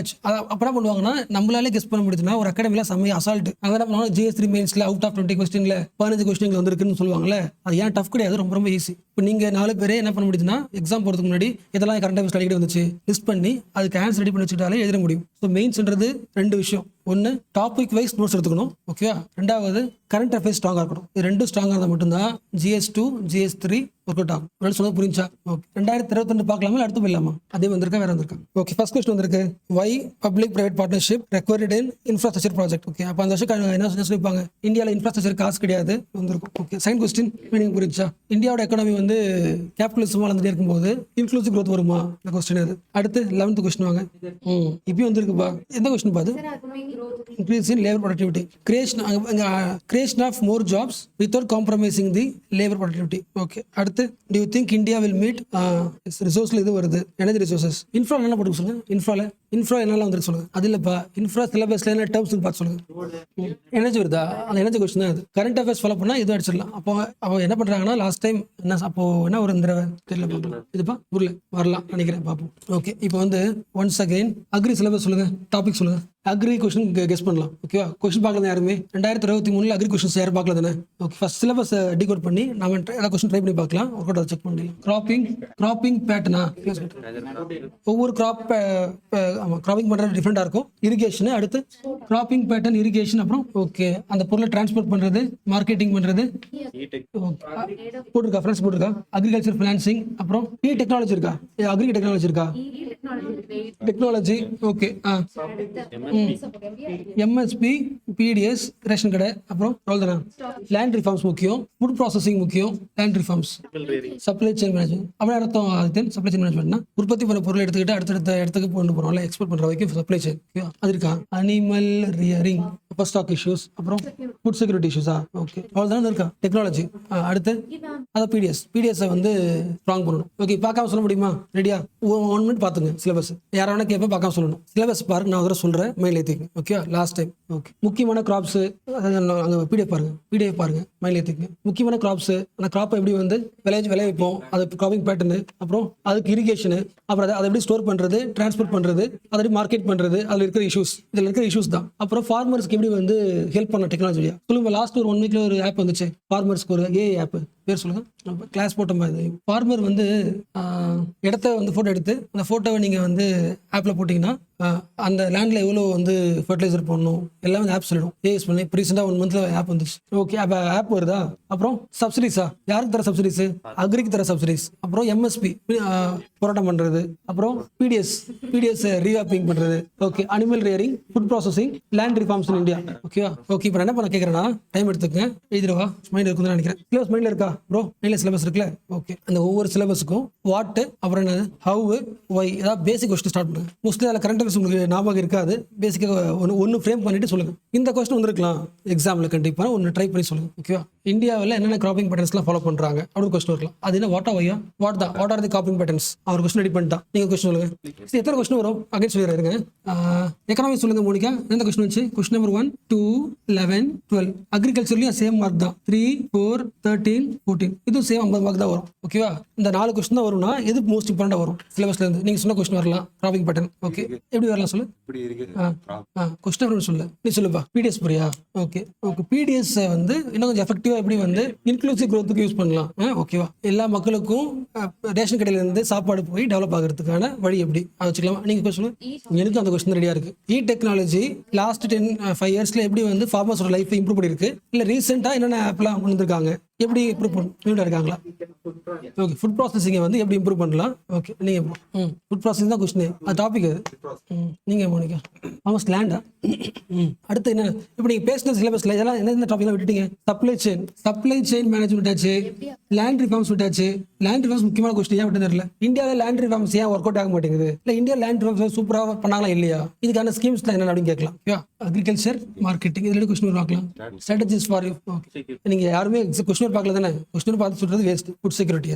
[SPEAKER 1] அப்ப என்ன பண்ணுவாங்கன்னா நம்மளாலே கெஸ் பண்ண முடியுதுன்னா ஒரு அகாடமில செம்ம அசால்ட். அங்க என்ன பண்ணுவாங்க, GS3 மெயின்ஸ்ல அவுட் ஆஃப் 20 கொஸ்டின்ல 15 கொஸ்டின்ல வந்திருக்குன்னு சொல்லுவாங்கல்ல. அது ஏன் டஃப் கிடையாது, ரொம்ப ரொம்ப ஈஸி. இப்போ நீங்க 4 பேரே என்ன பண்ண முடியுதுன்னா எக்ஸாம் போறதுக்கு முன்னாடி இதெல்லாம் கரண்ட் அஃபேர்ஸ் அடிக்கடி வந்துச்சு லிஸ்ட் பண்ணி அதுக்கு ஆன்சர் ரெடி பண்ணி வச்சுட்டாலே எழுத முடியும். ஸோ மெயின்ஸ்ன்றது 2 விஷயம். ஒன்று டாபிக் வைஸ் நோட்ஸ் எடுத்துக்கணும். ஓகே, ரெண்டாவது கரண்ட் அஃபேர்ஸ் ஸ்ட்ராங்காக இருக்கணும். இது 2 ஸ்ட்ராங்காக இருந்தால் மட்டும்தான் GS2 GS3 ஒர்க் அவுட் ஆகும். ஒரு சொன்னது புரிஞ்சா? ஓகே, 2022 பார்க்கலாமா, அடுத்து போயிடலாமா? அதே வந்திருக்கா, வேற வந்திருக்கா? ஓகே, ஃபர்ஸ்ட் கொஸ்டின் வந்திருக்கு. Why public private partnership required in infrastructure project. Okay, அப்போ அந்த வருஷம் என்ன சொல்லியிருப்பாங்க, இந்தியாவில் இன்ஃப்ராஸ்ட்ரக்சர் காசு கிடையாது வந்திருக்கும். ஓகே, செகண்ட் கொஸ்டின் மீனிங் புரிஞ்சா? இந்தியாவோட எக்கானமி வந்து கேபிட்டலிசம் வளர்ந்துட்டே இருக்கும்போது இன்க்ளூசிவ் growth வருமா, இந்த கொஸ்டின் அது. அடுத்து 11th கொஸ்டின் வாங்க. இப்பயும் வந்திருக்குப்பா. எந்த கொஸ்டின் பாது? Increase in labor productivity, creation of more jobs without compromising the labor productivity. Okay, அடுத்து do you think India will meet resource இது வருது, energy resources. இன்ஃப்ரா என்ன போட்டு சொல்லுங்க, இன்ஃப்ரா என்னெல்லாம் வந்துருக்கு சொல்லுங்க. அது இல்லப்பா, இன்ஃப்ரா சிலபஸ்ல என்ன டேர்ம்ஸ் பார்த்து சொல்லுங்க. எனர்ஜி வருதா, அந்த எனர்ஜி கொஸ்டின் தான் அது. கரண்ட் அஃபேர்ஸ் ஃபாலோ பண்ணா இது அடிச்சிடலாம். அப்போ என்ன பண்றாங்கன்னா லாஸ்ட் டைம் என்ன, அப்போ என்ன ஒரு இந்த தெரியல பார்க்கலாம், இதுப்பா ஊர்ல வரலாம் நினைக்கிறேன், பார்ப்போம். ஓகே, இப்போ வந்து ஒன்ஸ் அகைன் அக்ரி சிலபஸ் சொல்லுங்க, டாபிக் சொல்லுங்க. அக்ரி கொஸ்டின் கெஸ் பண்ணலாம். ஓகேவா, கொஸ்டின் பார்க்கல யாருமே 2023 அக்ரி கொஸ்டின்ஸ் யாரும் பார்க்கல தானே. ஓகே, ஃபர்ஸ்ட் சிலபஸ் டிகோட் பண்ணி நம்ம எல்லா கொஸ்டின் ட்ரை பண்ணி பார்க்கலாம். ஒர்க் அவுட் செக் பண்ணிடலாம். கிராப்பிங் பேட்டர்னா, ஒவ்வொரு கிராப்பிங் பண்றது டிஃப்ரெண்டா இருக்கும். இரிகேஷன், அடுத்து கிராப்பிங் பேட்டர்ன், இரிகேஷன், அப்புறம் ஓகே அந்த பொருளை டிரான்ஸ்போர்ட் பண்றது, மார்க்கெட்டிங் பண்றது போட்டிருக்கா, ஃப்ரெண்ட்ஸ் போட்டிருக்கா. அக்ரிகல்ச்சர் ஃபினான்சிங், அப்புறம் டெக்னாலஜி இருக்கா, அக்ரி டெக்னாலஜி இருக்கா, technology. Okay, MSP PDS ration கடை, அப்புறம் அவ்வளவுதானா. லேண்ட் ரிஃபார்ம்ஸ் முக்கியம், ஃபுட் ப்ராசஸிங் முக்கியம், land reforms, supply chain management. அப்படி அர்த்தம் அதுக்கு சப்ளை செயின் மேனேஜ்மெண்ட்னா உற்பத்தி பண்ண பொருள் எடுத்துக்கிட்டு அடுத்தடுத்த இடத்துக்கு கொண்டு போறோம்ல, எக்ஸ்போர்ட் பண்ற வரைக்கும் சப்ளை செயின். அது இருக்கா. அனிமல் ரியரிங், அப்போ ஸ்டாக் இஷ்யூஸ், அப்புறம் ஃபுட் செக்யூரிட்டி இஷ்யூஸா. ஓகே, அவ்வளவுதானே இருக்கா டெக்னாலஜி. அடுத்து அதை PDS வந்து ஸ்ட்ராங் பண்ணணும். ஓகே, பார்க்காம சொல்ல முடியுமா? ரெடியா? 1 மினிட் பார்த்துங்க சிலபஸ். யாரை வேணா கேட்பேன், பார்க்காம சொல்லணும். சிலபஸ் பாருங்க, நான் ஒரு சொல்றேன், மைண்ட்ல ஏற்றிங்க. Okay, last time. ஓகே, முக்கியமான கிராப்ஸ் அங்கே PDF பாருங்க, மைண்ட்ல ஏற்றிங்க. முக்கியமான கிராப்ஸ், அந்த கிராப்பை எப்படி வந்து விளைவிப்போம், அது கிராப்பிங் பேட்டர்னு, அப்புறம் அதுக்கு இரிகேஷனு, அப்புறம் அதை எப்படி ஸ்டோர் பண்றது, டிரான்ஸ்போர்ட் பண்றது, அதை எப்படி மார்க்கெட் பண்றது, அதில் இருக்கிற இஷ்யூஸ், இதில் இருக்கிற இஷ்யூஸ் தான். அப்புறம் ஃபார்மர்ஸ்க்கு எப்படி வந்து ஹெல்ப் பண்ண டெக்னாலஜியா சொல்லுங்க. லாஸ்ட் ஒரு 1 வீக்ல ஒரு ஆப் வந்துச்சு ஃபார்மர்ஸ்க்கு, ஒரு AI ஆப், பேர் சொல்லுங்க. கிளாஸ் போட்ட மாதிரி ஃபார்மர் வந்து இடத்த வந்து ஃபோட்டோ எடுத்து அந்த ஃபோட்டோவை நீங்கள் வந்து ஆப்பில் போட்டிங்கன்னா அந்த லேண்டில் எவ்வளோ வந்து ஃபர்டிலைசர் போடணும் எல்லாம் வந்து ஆப் சொல்லிடும். யூஸ் பண்ணி இப்போ ரீசெண்டாக 1 மந்த்தில் ஆப் வந்துச்சு. ஓகே அப்போ ஆப் வருதா? அப்புறம் சப்சிடிஸா? யாருக்கு தர சப்சிடிஸ்? அக்ரிக்கு தர சப்சிடிஸ். அப்புறம் எம்எஸ்பி போராட்டம் பண்ணுறது. அப்புறம் பிடிஎஸ் ரீவாப்பிங் பண்ணுறது. Okay animal rearing, food processing, land reforms in India. ஓகேவா? ஓகே இப்போ என்ன பண்ண கேட்குறேன்னா டைம் எடுத்துக்கங்க, எழுதிடுவா மைண்ட் இருக்குன்னு நினைக்கிறேன். சிலபஸ் மைண்டில் இருக்கா ப்ரோ? மைண்டில் சிலபஸ் இருக்குல்ல? ஓகே அந்த ஒவ்வொரு சிலபஸுக்கும் வாட்டு அப்புறம் என்னது ஹவு ஒய் ஏதாவது பேசிக் கொஸ்டின் ஸ்டார்ட் பண்ணுங்க. மோஸ்ட்லி அதில் கரண்ட் அஃபேர்ஸ் உங்களுக்கு ஞாபகம் இருக்காது. பேசிக்காக ஒன்று ஃப்ரேம் பண்ணிட்டு சொல்லுங்க. இந்த கொஸ்டின் வந்திருக்கலாம் எக்ஸாமில், கண்டிப்பாக ஒன்று ட்ரை பண்ணி சொல்லுங்க. ஓகேவா? இந்தியாவில் என்னென்ன கிராப்பிங் பேட்டர்ன்ஸ்லாம் ஃபாலோ பண்ணுறாங்க அப்படின்னு கொஸ்டின் இருக்கலாம். அது என்ன வாட் ஒய்யா வாட் தான் what are the cropping patterns? அவர் கொஸ்டின் ரெடி பண்ணிட்டா நீங்கள் கொஸ்டின் சொல்லுங்க. எத்தனை கொஸ்டின் வரும் அகைன் சொல்லிடுறாருங்க. எக்கனாமிக்ஸ் சொல்லுங்க மோனிகா. எந்த கொஸ்டின் வந்துச்சு? Question number 1, 2, 11, 12. அக்ரிகல்ச்சர்லையும் சேம் மார்க் தான். 3, 4, 13, 14. இதுவும் சேம் 50 மார்க் தான் வரும். ஓகேவா? இந்த 4 கொஸ்டின் தான் வரும்னா எது மோஸ்ட் இம்பார்ட்டன்ட் வரும் சிலபஸ்ல இருந்து? நீங்க சொன்ன கொஸ்டின் வரலாம் கிராப்பிங் பேட்டர்ன். ஓகே எப்படி வரலாம் சொல்லு. கொஸ்டின் நம்பர் சொல்லு. நீ சொல்லுப்பா. பிடிஎஸ் புரியா? ஓகே பிடிஎஸ் வந்து இன்னும் கொஞ்சம் எஃபெக்டிவா எப்படி வந்து இன்க்ளூசிவ் growth-க்கு யூஸ் பண்ணலாம். ஓகேவா? எல்லா மக்களுக்கும் ரேஷன் கடையில இருந்து சாப்பாடு போய் டெவலப் ஆகிறதுக்கான வழி எப்படி அதை வச்சுக்கலாமா? நீங்க கொஸ்டின் எனக்கு அந்த கொஸ்டின் ரெடியா இருக்கு. டெக்னாலஜி லாஸ்ட் 5 இயர்ஸ்ல எப்படி வந்து ஃபார்மர்ஸோட லைஃப் இம்ப்ரூவ் பண்ணிருக்கு, இல்ல ரீசெண்டா என்னென்ன ஆப்லாம் வந்திருக்காங்க எப்படி இம்ப்ரூவ் பண்ண இருக்காங்களா? ஓகே ஃபுட் ப்ராசஸிங்கை வந்து எப்படி இம்ப்ரூவ் பண்ணலாம்? ஓகே நீங்க ஃபுட் ப்ராசஸிங் தான் கொஸ்டின். அது டாபிக் அது. நீங்க மோனிகா ஆல்மோஸ்ட் லேண்டா. அடுத்து என்ன இப்போ நீங்க பேசின சிலபஸ்ல இதெல்லாம் எந்தெந்த டாபிக்லாம் விட்டுட்டீங்க? சப்ளை செயின் மேனேஜ்மெண்ட் ஆச்சு, லேண்ட் ரிஃபார்ம்ஸ் விட்டாச்சு. லேண்ட் ரிஃபார்ம்ஸ் முக்கியமான கொஸ்டின் ஏன் விட்டு தெரியல. இந்தியாவில் லேண்ட் ரிஃபார்ம்ஸ் ஏன் ஒர்க் அவுட் ஆக மாட்டேங்குது? இல்லை இந்தியா லேண்ட் ரிஃபார்ம்ஸ் சூப்பராக பண்ணாங்களா இல்லையா? இதுக்கான ஸ்கீம்ஸ்லாம் என்ன அப்படின்னு கேட்கலாம். அக்ரிகல்ச்சர் மார்க்கெட்டிங் இதில் கொஸ்டின் பார்க்கலாம். ஸ்ட்ராட்டஜிஸ் ஃபார் நீங்க யாருமே கொஸ்டின் பார்க்கல தானே? கொஸ்டின் பார்த்து சொல்றது வேஸ்ட். ஃபுட் செக்யூரிட்டி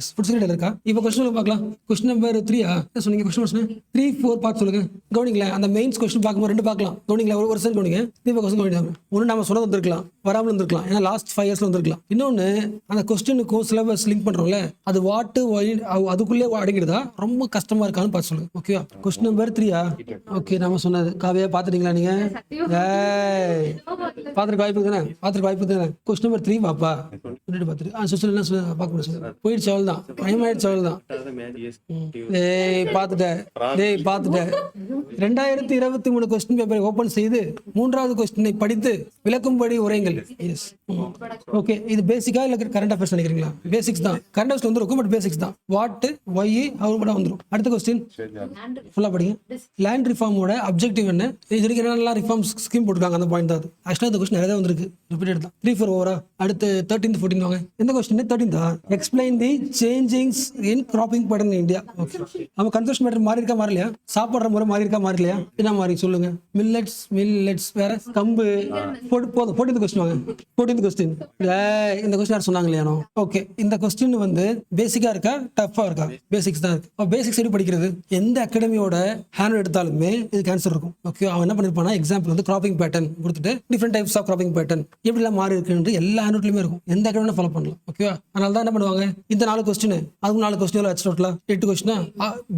[SPEAKER 1] இருக்கா? இப்போ கொஸ்டின் பார்க்கலாம். கொஸ்டின் நம்பர் 3 சொன்னீங்க. கொஸ்டின் 3, 4 பார்த்து சொல்லுங்க. கவனிங்களேன் அந்த மெயின்ஸ் கொஸ்டின் பார்க்கும்போது 2 பார்க்கலாம். கவனிங்களேன் ஒரு செகண்ட் கவனிங்க. இப்போ கொஸ்டின் கவனிங்க. ஒன்று நம்ம சொன்னது வந்திருக்கலாம், வராமல் வந்திருக்கலாம். ஏன்னா லாஸ்ட் 5 இயர்ஸ்ல வந்திருக்கலாம். இன்னொன்று அந்த கொஸ்டினுக்கும் சிலபஸ் லிங்க் பண்றோம்ல, அது வாட் ஒய் அதுக்குள்ளே அடங்கிடுதா ரொம்ப கஷ்டமா இருக்கான்னு பார்த்து சொல்லுங்க. ஓகேவா? கொஸ்டின் நம்பர் 3 ஓகே நம்ம சொன்னது காவியா பார்த்துட்டீங்களா நீங்க? பார்த்துருக்க வாய்ப்பு தானே? பார்த்துருக்க வாய்ப்பு தானே? கொஸ்டின் நம்பர் 3 பாப்பா போயிடுச்சு. அவள் தான் டைம் ஆயிடுச்சு. அவள் தான் 2023 கொஸ்டின் பேப்பரை ஓபன் செய்து 3வது கொஸ்டினை படித்து விளக்கும்படி உரைங்கள். எஸ் ஓகே இது பேசிக்கா இல்ல கரண்ட் அஃபேர்ஸ் நினைக்கிறீங்களா? பேசிக்ஸ் தான். கரண்ட் அஃபேர்ஸ் வந்துருக்கும் பட் பேசிக்ஸ் தான். வாட் ஒய் அவர் கூட வந்துடும். அடுத்த கொஸ்டின் ஃபுல்லா படிங்க. லேண்ட் ரிஃபார்மோட அப்ஜெக்டிவ் என்ன? இது வரைக்கும் என்னெல்லாம் ரிஃபார்ம்ஸ் ஸ்கீம் போட்டுருக்காங்க அந்த பாயிண்ட் தான். ஆக்சுவலாக இந்த கொஸ்டின் நிறைய வந்திருக்கு. ரிப்பீட்டட் தான். 3, 4 ஓவரா. அடுத்து 13th 14th வாங்க. எந்த question? 13th explain the changings in cropping pattern in India. Okay நம்ம கன்சப்ஷன் பேட்டர்ன் மாறி இருக்கா மாறலையா? சாப்பிடுற முறை மாறி இருக்கா மாறலையா? என்ன மாறி சொல்லுங்க. மில்லட்ஸ் வேற கம்பு போதும். 14th கொஸ்டின் வாங்க. 14th கொஸ்டின் இந்த கொஸ்டின் யார் சொன்னாங்க இல்லையா? ஓகே இந்த கொஸ்டின் வந்து பேசிக்கா இருக்கா டஃபா இருக்கா? பேசிக்ஸ் தான் இருக்கு. பேசிக்ஸ் எப்படி படிக்கிறது? எந்த அகாடமியோட ஹேண்ட் எடுத்தாலுமே இதுக்கு ஆன்சர் இருக்கும். ஓகே அவன் என்ன பண்ணிருப்பானா எக்ஸாம்பிள் வந்து கிராப்பிங் பேட்டர்ன் கொடுத்துட்டு different types of cropping pattern எப்படிலாம் மாறி இருக்குன்னு எல்லா ஹேண்ட்லயுமே இருக்கும். எந்த அகாடமி ஃபாலோ பண்ணலாம். ஓகேவா? அதனால தான் என்ன பண்ணுவாங்க இந்த 4 கொஸ்டின் அதுக்கு 4 கொஸ்டின் வச்சுட்டோம்ல 8 கொஸ்டினா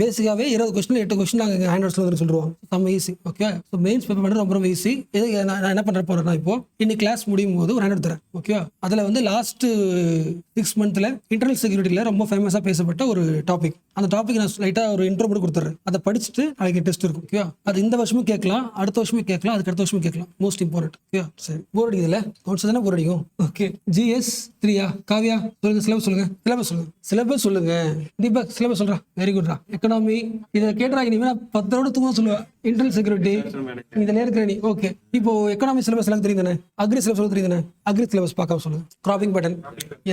[SPEAKER 1] பேசிக்காவே 20 கொஸ்டின் 8 கொஸ்டின் நாங்கள் ஹேண்ட் வந்து சொல்லுவாங்க. நம்ம easy. Okay so mains paper பண்ணுறது ரொம்ப ஈஸி. நான் என்ன பண்ண போறேன்னா இப்போ இன்னைக்கு கிளாஸ் முடியும் போது ஒரு ஹேண்ட் எடுத்துறேன். ஓகேவா? அதில் வந்து லாஸ்ட் 6 மந்த்ல இன்டர்னல் செக்யூரிட்டியில் ரொம்ப ஃபேமஸாக பேசப்பட்ட ஒரு டாபிக். அந்த டாபிக் நான் லைட்டாக ஒரு இன்ட்ரோ மட்டும் கொடுத்துறேன். அதை படிச்சுட்டு நாளைக்கு டெஸ்ட் இருக்கும். ஓகேவா? அது இந்த வருஷமும் கேட்கலாம், அடுத்த வருஷமும் கேட்கலாம், அதுக்கு அடுத்த வருஷமும் கேட்கலாம். Most important. ஓகே சரி போர் அடிக்குதுல்ல? கவுன்ஸ் தானே போர் அடிக்கும். ஓகே GS 3 காவியா சொல்லுங்க. சிலபஸ் சொல்லுங்க. தீபக் சிலபஸ் சொல்றா. வெரி குட்ரா. எக்கனாமி இதை கேட்டுறாங்க. நீ வேணா 10 ரவுண்டு தூங்க சொல்லுவா. இன்டர்னல் செக்யூரிட்டி இதுல இருக்கிற நீ. ஓகே இப்போ எக்கனாமி சிலபஸ் எல்லாம் தெரியும் தானே? அக்ரி சிலபஸ் தெரியும் தானே? அக்ரி சிலபஸ் பார்க்காம சொல்லுங்க. Cropping pattern,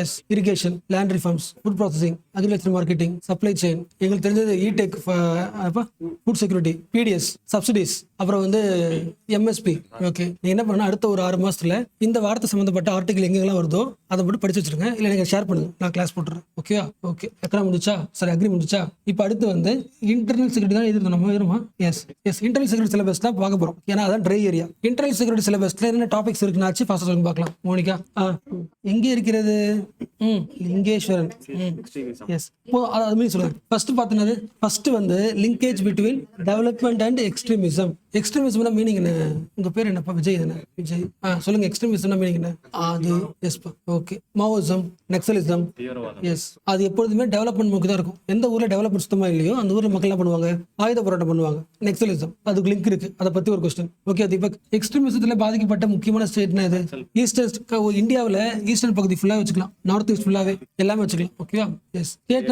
[SPEAKER 1] yes irrigation, land reforms, food processing, agriculture marketing, supply chain, எங்களுக்கு தெரிஞ்சது tech, food security, PDS, subsidies, அப்புறம் வந்து எம்எஸ்பி. ஓகே நீங்க என்ன பண்ணா அடுத்த ஒரு 6 மாசத்துல இந்த வார்த்தை சம்பந்தப்பட்ட ஆர்டிகல் எங்கெல்லாம் வருதோ அதை மட்டும் படிச்சு வச்சிருங்க. இல்ல நீங்க ஷேர் பண்ணுங்க, நான் கிளாஸ் போட்டுறேன். ஓகேவா? ஓகே எக்கனாமி முடிச்சா? சரி அக்ரி முடிச்சா? இப்போ அடுத்து வந்து இன்டர்னல் செக்யூரிட்டி தான் எழுதி நம்ம வருமா? எஸ் இன்டர்னல் செக்யூரிட்டி சிலபஸ் தான் பார்க்க போறோம். ஏன்னா அதான் ட்ரை ஏரியா. இன்டர்னல் செக்யூரிட்டி சிலபஸ்ல என்ன டாபிக்ஸ் இருக்குன்னு ஃபர்ஸ்ட் சொல்லுங்க பார்க்கலாம். மோனிகா எங்கே இருக்கிறது? லிங்கேஸ்வரன். எஸ் அது மாதிரி சொல்லுங்க. ஃபர்ஸ்ட் பார்த்தீங்கன்னா ஃபர்ஸ்ட் வந்து linkage between development and extremism. எக்ஸ்ட்ரீமிசம்னா மீனிங் என்ன? உங்க பேர் என்னப்பா? விஜய் தானே? விஜய். சொல்லுங்க, எக்ஸ்ட்ரீமிசம்னா மீனிங் என்ன? அது எஸ்பா. ஓகே. மாவோயிசம், நக்சலிசம். எஸ். அது எப்பொழுதுமே டெவலப்மெண்ட் நோக்கி தான் இருக்கும். எந்த ஊர்ல டெவலப்மெண்ட் சுத்தமா இல்லையோ அந்த ஊர்ல மக்கள் என்ன பண்ணுவாங்க? ஆயுத போராட்டம் பண்ணுவாங்க. நக்சலிசம் அதுக்கு லிங்க் இருக்கு. அதை பத்தி ஒரு கொஸ்டின். ஓகே தீபக், எக்ஸ்ட்ரீமிசத்துல பாதிக்கப்பட்ட முக்கியமான ஸ்டேட்னா இது? ஈஸ்டர்ன் இந்தியாவில் ஈஸ்டர்ன் பகுதி ஃபுல்லா வச்சுக்கலாம், நார்த் ஈஸ்ட் ஃபுல்லாவே எல்லாமே வச்சுக்கலாம். ஓகேவா? எஸ். ஸ்டேட்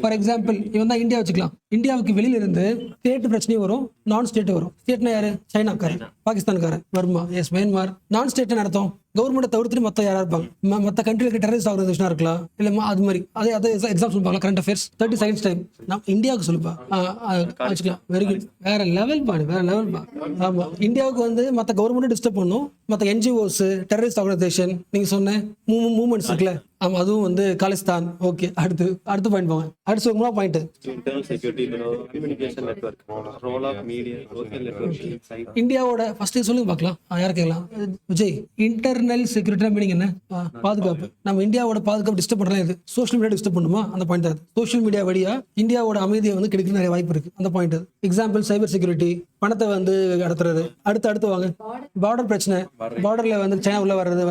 [SPEAKER 1] ஃபார் எக்ஸாம்பிள் இவன் தான் இந்தியா வச்சுக்கலாம். இந்தியாவுக்கு வெளியில இருந்து ஸ்டேட் பிரச்சனையும் வரும், நான் ஸ்டேட் வரும். ஸ்டேட்னா யாரு? சைனாக்காரன், பாகிஸ்தான்காரன், பர்மா, எஸ், மியான்மர். நான் ஸ்டேட் நடத்தும் கவர்மெண்ட் தவிர்த்து மற்ற யாரா இருப்பாங்க? மற்ற கண்ட்ரிலுக்கு டெரரிஸ்ட் ஆர்கனைசேஷனா இருக்கலாம், இல்ல அது மாதிரி. அதே எக்ஸாம் சொல்லுவாங்க. Current affairs 30 seconds time. நான் இந்தியாவுக்கு சொல்லுப்பா வச்சுக்கலாம். Very good. வேற லெவல் பா, வேற லெவல் பா. ஆமா, இந்தியாவுக்கு வந்து மற்ற கவர்மெண்ட் டிஸ்டர்ப் பண்ணும், மற்ற என்ஜிஓஸ், டெரரிஸ்ட் ஆர்கனைசேஷன், நீங்க சொன்ன மூவ்மெண்ட்ஸ் இருக்குல்ல, ஆமா, அதுவும் வந்து காலிஸ்தான். ஓகே, அடுத்து பாயிண்ட் போங்க. அடுத்து ஒரு பாயிண்ட். இந்தியாவோட ஃபர்ஸ்ட் சொல்லுங்க பார்க்கலாம். யார கேட்கலாம்? விஜய். இன்டர்னல் செக்யூரிட்டி மீனிங் என்ன? பாதுகாப்பு. நம்ம இந்தியாவோட பாதுகாப்பு டிஸ்டர்ப் பண்றோம். இது சோஷியல் மீடியா டிஸ்டர்ப் பண்ணுமா? அந்த பாயிண்ட். அது சோஷியல் மீடியா வழியா இந்தியாவோட அமைதியை வந்து கிடைக்க நிறைய வாய்ப்பு இருக்கு. அந்த பாயிண்ட். எக்ஸாம்பிள் சைபர் செக்யூரிட்டி, பணத்தை வந்து கடத்துறது. அடுத்து வாங்க. பார்டர் பிரச்சனை, பார்டர்ல வந்து சைனா உள்ள வர்றது.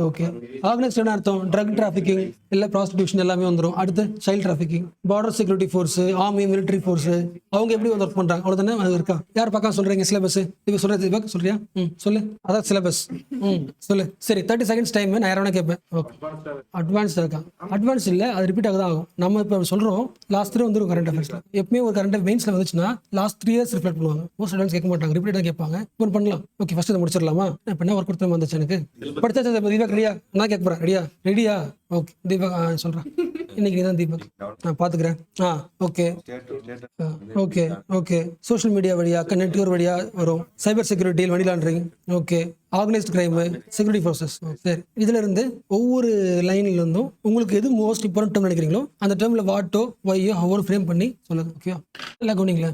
[SPEAKER 1] ஓகே. ஆர்கனைஸ்ட் என்ன அர்த்தம்? ட்ரக் டிராஃபிக்கிங், இல்ல ப்ராஸ்டிடியூஷன் எல்லாமே வந்துடும். அடுத்து child trafficking. Border security force, army, military force, அவங்க எப்படி வந்து ஒர்க் பண்றாங்க? அவ்வளவுதானே. அது இருக்கா? யார் பக்கம் சொல்றீங்க? சிலபஸ் இப்ப சொல்றது தீபக் சொல்றியா? சொல்லு. அதான் சிலபஸ். சொல்லு. சரி, 30 செகண்ட்ஸ் டைம். நான் யாரவனா கேட்பேன். ஓகே. அட்வான்ஸ் இருக்கா? அட்வான்ஸ் இல்ல, அது ரிப்பீட் ஆகுதான் ஆகும். நம்ம இப்ப சொல்றோம் லாஸ்ட் இயர் வந்து கரண்ட் அஃபேர்ஸ்ல எப்பவுமே ஒரு கரண்ட் மெயின்ஸ்ல வந்துச்சுன்னா லாஸ்ட் 3 இயர்ஸ் ரிஃப்ளெக்ட் பண்ணுவாங்க. மோஸ்ட் அட்வான்ஸ் கேட்க மாட்டாங்க, ரிப்பீட் தான் கேட்பாங்க. இப்போ பண்ணலாம். ஓகே, ஃபர்ஸ்ட் இதை முடிச்சிடலாமா? இப்போ என்ன ஒர்க் கொடுத்து வந்துச்சு எனக்கு? படிச்சா தீபக் ரெடியா? நான் கேட்க போறேன். ரெடியா? ஓகே தீபக் சொல்றேன். இன்னைக்கு நீதான் தீபக், நான் பாத்துக்கிறேன். Okay okay okay. Social media வழியா, நெட்வொர்க் வழியா வரும். Cyber security, money laundering. Okay. Organised crime, security forces. சரி, இதுல இருந்து ஒவ்வொரு லைன்ல இருந்தும் உங்களுக்கு எது மோஸ்ட் இம்பார்ட்டன்ட் டேர்ம் நினைக்கிறீங்களோ அந்த டேர்ம்ல வாட்டோ வையோ ஹவோ ஃப்ரேம் பண்ணி சொல்லுங்க. ஓகேவா? எல்லாம் கவனிங்களா?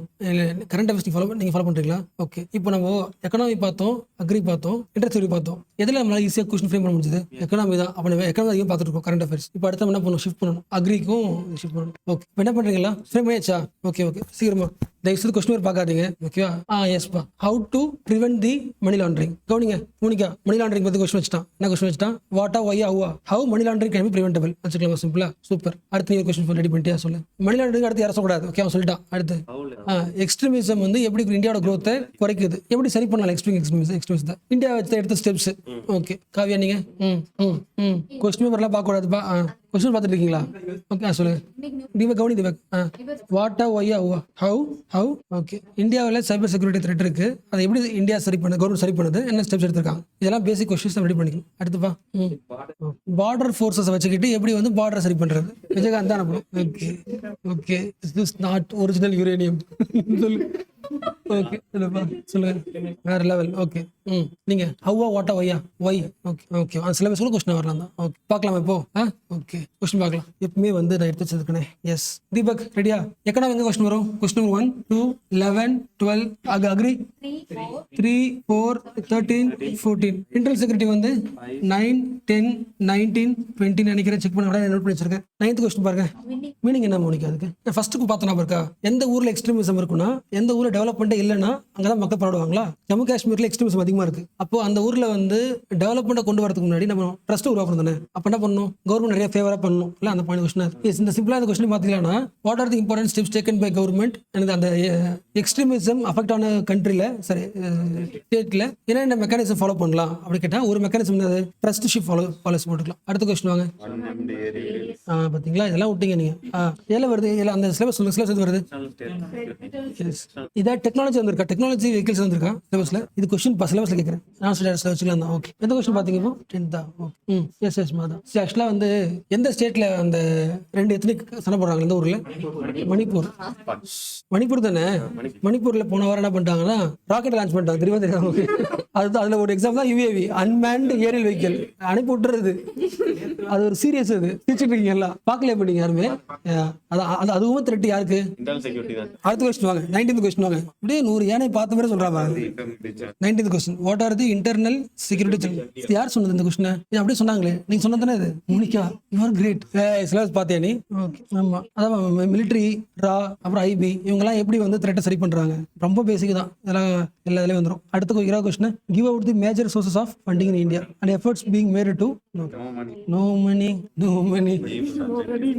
[SPEAKER 1] கரண்ட் அஃபேர்ஸ் நீங்க ஃபாலோ பண்றீங்களா? ஓகே. இப்போ நம்ம எக்கனாமி பார்த்தோம், அக்ரி பார்த்தோம், இன்ட்ரெஸ்ட் ரேட் பார்த்தோம். எதுல நம்மளால ஈஸியா கொஸ்டின் ஃப்ரேம் பண்ண முடிஞ்சது? எக்கனாமி தான். அப்ப நம்ம எக்கனாமி அதிகம் பார்த்துட்டு இருக்கோம் கரண்ட் அஃபேர்ஸ். இப்போ அடுத்த என்ன பண்ணணும்? ஷிஃப்ட் பண்ணணும், அக்ரிக்கும் ஷிஃப்ட் பண்ணணும். ஓகே. இப்போ என்ன பண்றீங்களா? ஃப்ரேம் பண்ணியாச்சா? ஓகே சீக்கிரமா. தயவுசெய்து கொஸ்டின் பார்க்காதீங்க. ஓகேவா? எஸ்பா. How to prevent the money laundering. கவனிங்க மோனிகா, மணி லாண்டரிங் பத்தி கொஸ்டின் வச்சுட்டான். என்ன கொஸ்டின் வச்சுட்டான்? வாட்டா வையா ஹவா how money laundering can be preventable. வச்சுக்கலாமா? சிம்பிளா. சூப்பர். அடுத்து நீ கொஸ்டின் ரெடி பண்ணிட்டியா? சொல்லு. மணி லாண்டரிங் அடுத்து யாரும் சொல்லக்கூடாது. ஓகே, அவன் சொல்லிட்டான். அடுத்து எக்ஸ்ட்ரீமிசம் வந்து எப்படி இந்தியாவோட growth-ஐ குறைக்குது, எப்படி சரி பண்ணலாம்? எக்ஸ்ட்ரீமிசம் இந்தியா எடுத்த ஸ்டெப்ஸ். ஓகே காவியா, நீங்க கொஸ்டின் பேப்பர்லாம் பார்க்க கூடாதுப்பா. கொஸ்டின் பார்த்துட்டு இருக்கீங்களா? ஓகே, சொல்லு. தீபக் கவனி. தீபக் வாட்டா ஒய்யா ஹவு. ஓகே. இந்தியாவில் சைபர் செக்யூரிட்டி த்ரெட் இருக்கு, அதை எப்படி இந்தியா சரி பண்ணுது, கவர்மெண்ட் சரி பண்ணுது, என்ன ஸ்டெப்ஸ் எடுத்திருக்காங்க? இதெல்லாம் பேசிக் கொஸ்டின்ஸ் ரெடி பண்ணிக்கணும். அடுத்துப்பா, பார்டர் ஃபோர்ஸஸ் வச்சுக்கிட்டு எப்படி வந்து பார்டர் சரி பண்றது? விஜயகாந்த் தான் அனுப்பணும். Okay okay. This not original uranium. சொல்லு. ஓகே சொல்லுங்க. வேற லெவல். ஓகே. நீங்க ஹவ்வா வாட்டா ஒய்யா ஒய். Okay okay. அந்த சிலபஸ் கூட கொஸ்டின் வரலாம் தான். ஓகே, பார்க்கலாம் இப்போ. ஓகே, கொஸ்டின் பார்க்கலாம். எப்பவுமே வந்து நான் எடுத்து வச்சிருக்கேன். எஸ். தீபக் ரெடியா? எக்கனாமி எங்க கொஸ்டின் வரும்? கொஸ்டின் 1, 2, 11, 12. அக்ரி 3, 4, 13, 14. இன்டர்னல் செக்யூரிட்டி வந்து 9, 10, 19, 20 நினைக்கிறேன். செக் பண்ண நோட் பண்ணி வச்சிருக்கேன். 9th கொஸ்டின் பாருங்க. மீனிங் என்ன மோனிகா? அதுக்கு ஃபர்ஸ்ட்டுக்கு பார்த்தோன்னா இருக்கா, எந்த ஊர்ல எக்ஸ்ட்ரீமிசம் இருக்குன்னா, எந்த ஊர்ல டெவலப்மெண்ட் இல்லைன்னா அங்கதான் மக்கள் போராடுவாங்களா? ஜம்மு காஷ்மீர்ல எக்ஸ்ட்ரீமிசம் அதிகமா இருக்கு. அப்போ அந்த ஊர்ல வந்து டெவலப்மெண்ட் கொண்டு வரதுக்கு முன்னாடி நம்ம ட்ரஸ்ட் உருவாக்கணும் தானே. அப்ப என்ன பண்ணணும்? கவர்மெண்ட் நிறைய ஃபேவரா பண்ணணும் இல்ல? அந்த பாயிண்ட் கொஸ்டின். இந்த சிம்பிளா இந்த கொஸ்டின் பாத்தீங்கன்னா, what are the important steps taken by government அந்த எக்ஸ்ட்ரீமிசம் அஃபெக்ட் ஆன கண்ட்ரில, சரி ஸ்டேட்ல என்னென்ன மெக்கானிசம் ஃபாலோ பண்ணலாம் அப்படி கேட்டா, ஒரு மெக்கானிசம் ட்ரஸ்ட்ஷிப் பாலிசி போட்டுக்கலாம். அடுத்த கொஸ்டின் வாங்க. பாத்தீங்களா, இதெல்லாம் விட்டீங்க நீங்க. எல்லாம் வருது, அந்த சிலபஸ் வருது. இதான் டெக்னாலஜி வந்திருக்கா, டெக்னாலஜி வெஹிக்கிள்ஸ் வந்திருக்கா சிலபஸ்ல. இது கொஸ்டின் சிலபஸ்ல கேட்கறேன். நான் வச்சுக்கலாம் தான். ஓகே. எந்த கொஸ்டின் பாத்தீங்க இப்போ? 10th. எஸ் மாதம். ஆக்சுவலா வந்து எந்த ஸ்டேட்ல அந்த 2 எத்தனிக் சண்டை போடுறாங்க இந்த ஊர்ல? மணிப்பூர் தானே. மணிப்பூர்ல போன வாரம் என்ன பண்ணிட்டாங்கன்னா ராக்கெட் லான்ச் பண்ணிட்டாங்க. தெரியுமா? அதுல ஒரு எக்ஸாம் தான் யுஏவி, அன்மேன்டு ஏரியல் வெஹிக்கிள். அனுப்பி விட்டுறது அது ஒரு சீரியஸ். அது சிரிச்சுட்டு இருக்கீங்க எல்லாம், பார்க்கல பண்ணீங்க யாருமே. அதுவும் த்ரெட் யாருக்கு? அடுத்த கொஸ்டின் வாங்க, 19th கொஸ்டின் வாங்க. அப்படியே 100 யானை பார்த்த மாதிரி சொல்றாங்க. 19th question, what are the internal security? யார் சொன்னது இந்த கொஸ்டின்? இது அப்படியே சொன்னாங்களே, நீங்க சொன்னதானே இது? Monica, you are great. Syllabus பார்த்தியா நீ? ஓகே, ஆமா. அதான் மிலிட்டரி, ரா, அப்புறம் ஐபி, இவங்கெல்லாம் எப்படி வந்து த்ரெட்டை சரி பண்றாங்க, ரொம்ப பேசிக் தான். இதெல்லாம் எல்லா இதுலயும் வந்துடும். அடுத்த 20 question, give out the major sources of funding in India and efforts being made to no money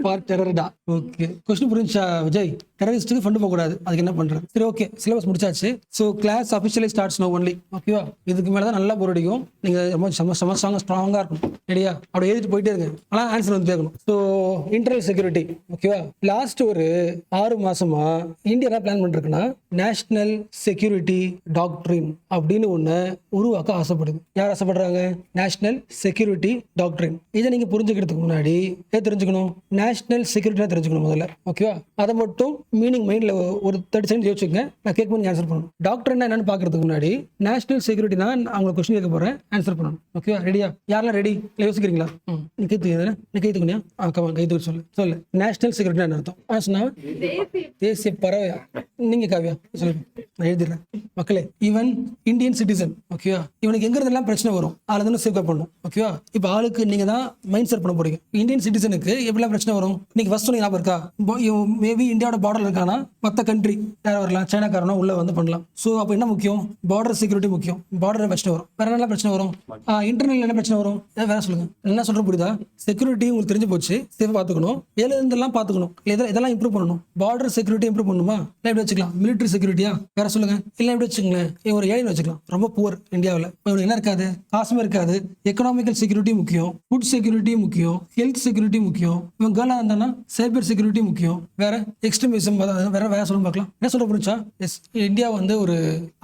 [SPEAKER 1] for டெரரிடா. ஓகே, கொஸ்டின் புரிஞ்சா விஜய்? டெரரிஸ்ட்டுக்கு ஃபண்ட் போகக்கூடாது, அதுக்கு என்ன பண்றது? சரி, ஓகே, சிலபஸ் முடிச்சாச்சு. So class officially starts no only. ஓகேவா? இதுக்கு மேலே தான் நல்லா போர் அடிக்கும். நீங்க ரொம்ப ஸ்ட்ராங்கா இருக்கும். ரெடியா? அப்படி எழுதிட்டு போயிட்டே இருங்க. ஆனால் ஆன்சர் வந்து கேட்கணும். So internal security. ஓகேவா? லாஸ்ட் ஒரு 6 மாசமா இந்தியா என்ன பிளான் பண்ணிருக்குன்னா, நேஷனல் செக்யூரிட்டி டாக்ட்ரின் அப்படின்னு ஒண்ணு உருவாக்க ஆசைப்படுது. யார் ஆசைப்படுறாங்க? National security doctrine. இதை நீங்க புரிஞ்சுக்கிறதுக்கு முன்னாடி தெரிஞ்சுக்கணும், நேஷனல் செக்யூரிட்டி தெரிஞ்சுக்கணும் முதல்ல. ஓகேவா? அதை மட்டும் மீனிங் மைண்ட்ல ஒரு 30 செகண்ட் யோசிச்சுங்க. நான் கேட்கும்போது ஆன்சர் பண்ணணும். டாக்டர்னா என்னன்னு பாக்குறதுக்கு முன்னாடி நேஷனல் செக்யூரிட்டி தான் அவங்க கொஸ்டின் கேட்க போறேன், ஆன்சர் பண்ணணும். ஓகேவா? ரெடியா? யாரெல்லாம் ரெடி? இல்லை யோசிக்கிறீங்களா? நீ கை தூக்குனியா? கை தூக்கி சொல்லு. நேஷனல் செக்யூரிட்டி என்ன அர்த்தம்? சொன்னா தேசிய பறவை. நீங்க காவியா சொல்லுங்க, நான் எழுதிடுறேன். மக்களே, இவன் இந்தியன் சிட்டிசன். ஓகேவா? இவனுக்கு எங்க இருந்தெல்லாம் பிரச்சனை வரும், அதுல இருந்து சேவ் பண்ணணும். ஓகேவா? இப்போ ஆளுக்கு நீங்க தான் மைண்ட் செட் பண்ண போறீங்க. இந்தியன் சிட்டிசனுக்கு எப்படிலாம் பிரச்சனை வரும் நீங்க ஃபர்ஸ்ட் சொன்னீங்க, ஞாபகம் இருக்கா? மேபி இந்தியாவோட பார்டர்ல இருக்கானா, மற்ற கண்ட்ரி யாரும் வரலாம், சைனாக்காரனா உள்ள வந்து பண்ணலாம். ஸோ அப்போ என்ன முக்கியம்? பார்டர் செக்யூரிட்டி முக்கியம். பார்டர் பிரச்சனை வரும். வேற என்ன பிரச்சனை வரும்? இன்டர்னல் என்ன பிரச்சனை வரும்? வேற சொல்லுங்க. என்ன சொல்ற புரியுதா? செக்யூரிட்டி உங்களுக்கு தெரிஞ்சு போச்சு, சேஃபா பார்த்துக்கணும், இதெல்லாம் பார்த்துக்கணும், இதெல்லாம் இம்ப்ரூவ் பண்ணணும். பார்டர் செக்யூரிட்டி இம்ப்ரூவ் பண்ணணுமா? இல்லை எப்படி வச்சுக்கலாம்? மிலிட்டரி செக்யூரிட்டியா? வேற சொல்லுங்க. இல்லை எப்படி வச்சுக்கங்களேன், ஒரு ஏழை வச்சுக்கலாம். ரொம்ப புவர் இந்தியாவில் என்ன இருக்காது, காசுமே இருக்காது. எக்கனாமிக்கல் செக்யூரிட்டி முக்கியம், ஃபுட் செக்யூரிட்டி முக்கியம், ஹெல்த் செக்யூரிட்டி முக்கியம். இவன் கேர்ளா இருந்தானா சைபர் செக்யூரிட்டி முக்கியம். வேற எக்ஸ்ட்ரீமிசம், வேற சொல்லுங்க பார்க்கலாம். என்ன சொல்ல புரிஞ்சா? எஸ், இந்தியா வந்து ஒரு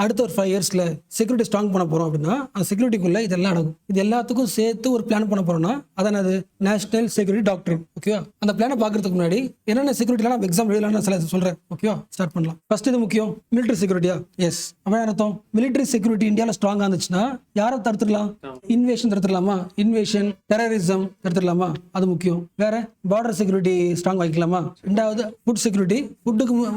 [SPEAKER 1] அடுத்த ஒரு 5 இயர்ஸ்ல செக்யூரிட்டி ஸ்ட்ராங் பண்ண போறோம் அப்படின்னா, அந்த செக்யூரிட்டிக்குள்ள இதெல்லாம் அடங்கும். இது எல்லாத்துக்கும் சேர்த்து ஒரு பிளான் பண்ண போறோம்னா, அதான் அது நேஷனல் செக்யூரிட்டி டாக்டரின். ஓகேவா? அந்த பிளானை பார்க்கறதுக்கு முன்னாடி என்னென்ன செக்யூரிட்டிலாம் நம்ம எக்ஸாம் எழுதலாம் சொல்றேன். ஓகேவா? ஸ்டார்ட் பண்ணலாம். ஃபர்ஸ்ட் இது முக்கியம், மிலிட்டரி செக்யூரிட்டியா? எஸ். அப்ப அர்த்தம் மிலிட்டரி செக்யூரிட்டி இந்தியாவில் ஸ்ட்ராங்கா இருந்துச்சுன்னா யாரை தடுத்துடலாம்? இன்வேஷன் தடுத்துடலாமா? இன்வேஷன், டெரரிசம் தடுத்துடலாமா? அது முக்கியம். வேற பார்டர் செக்யூரிட்டி ஸ்ட்ராங் வைக்கலாமா? ரெண்டாவது ஃபுட் செக்யூரிட்டி.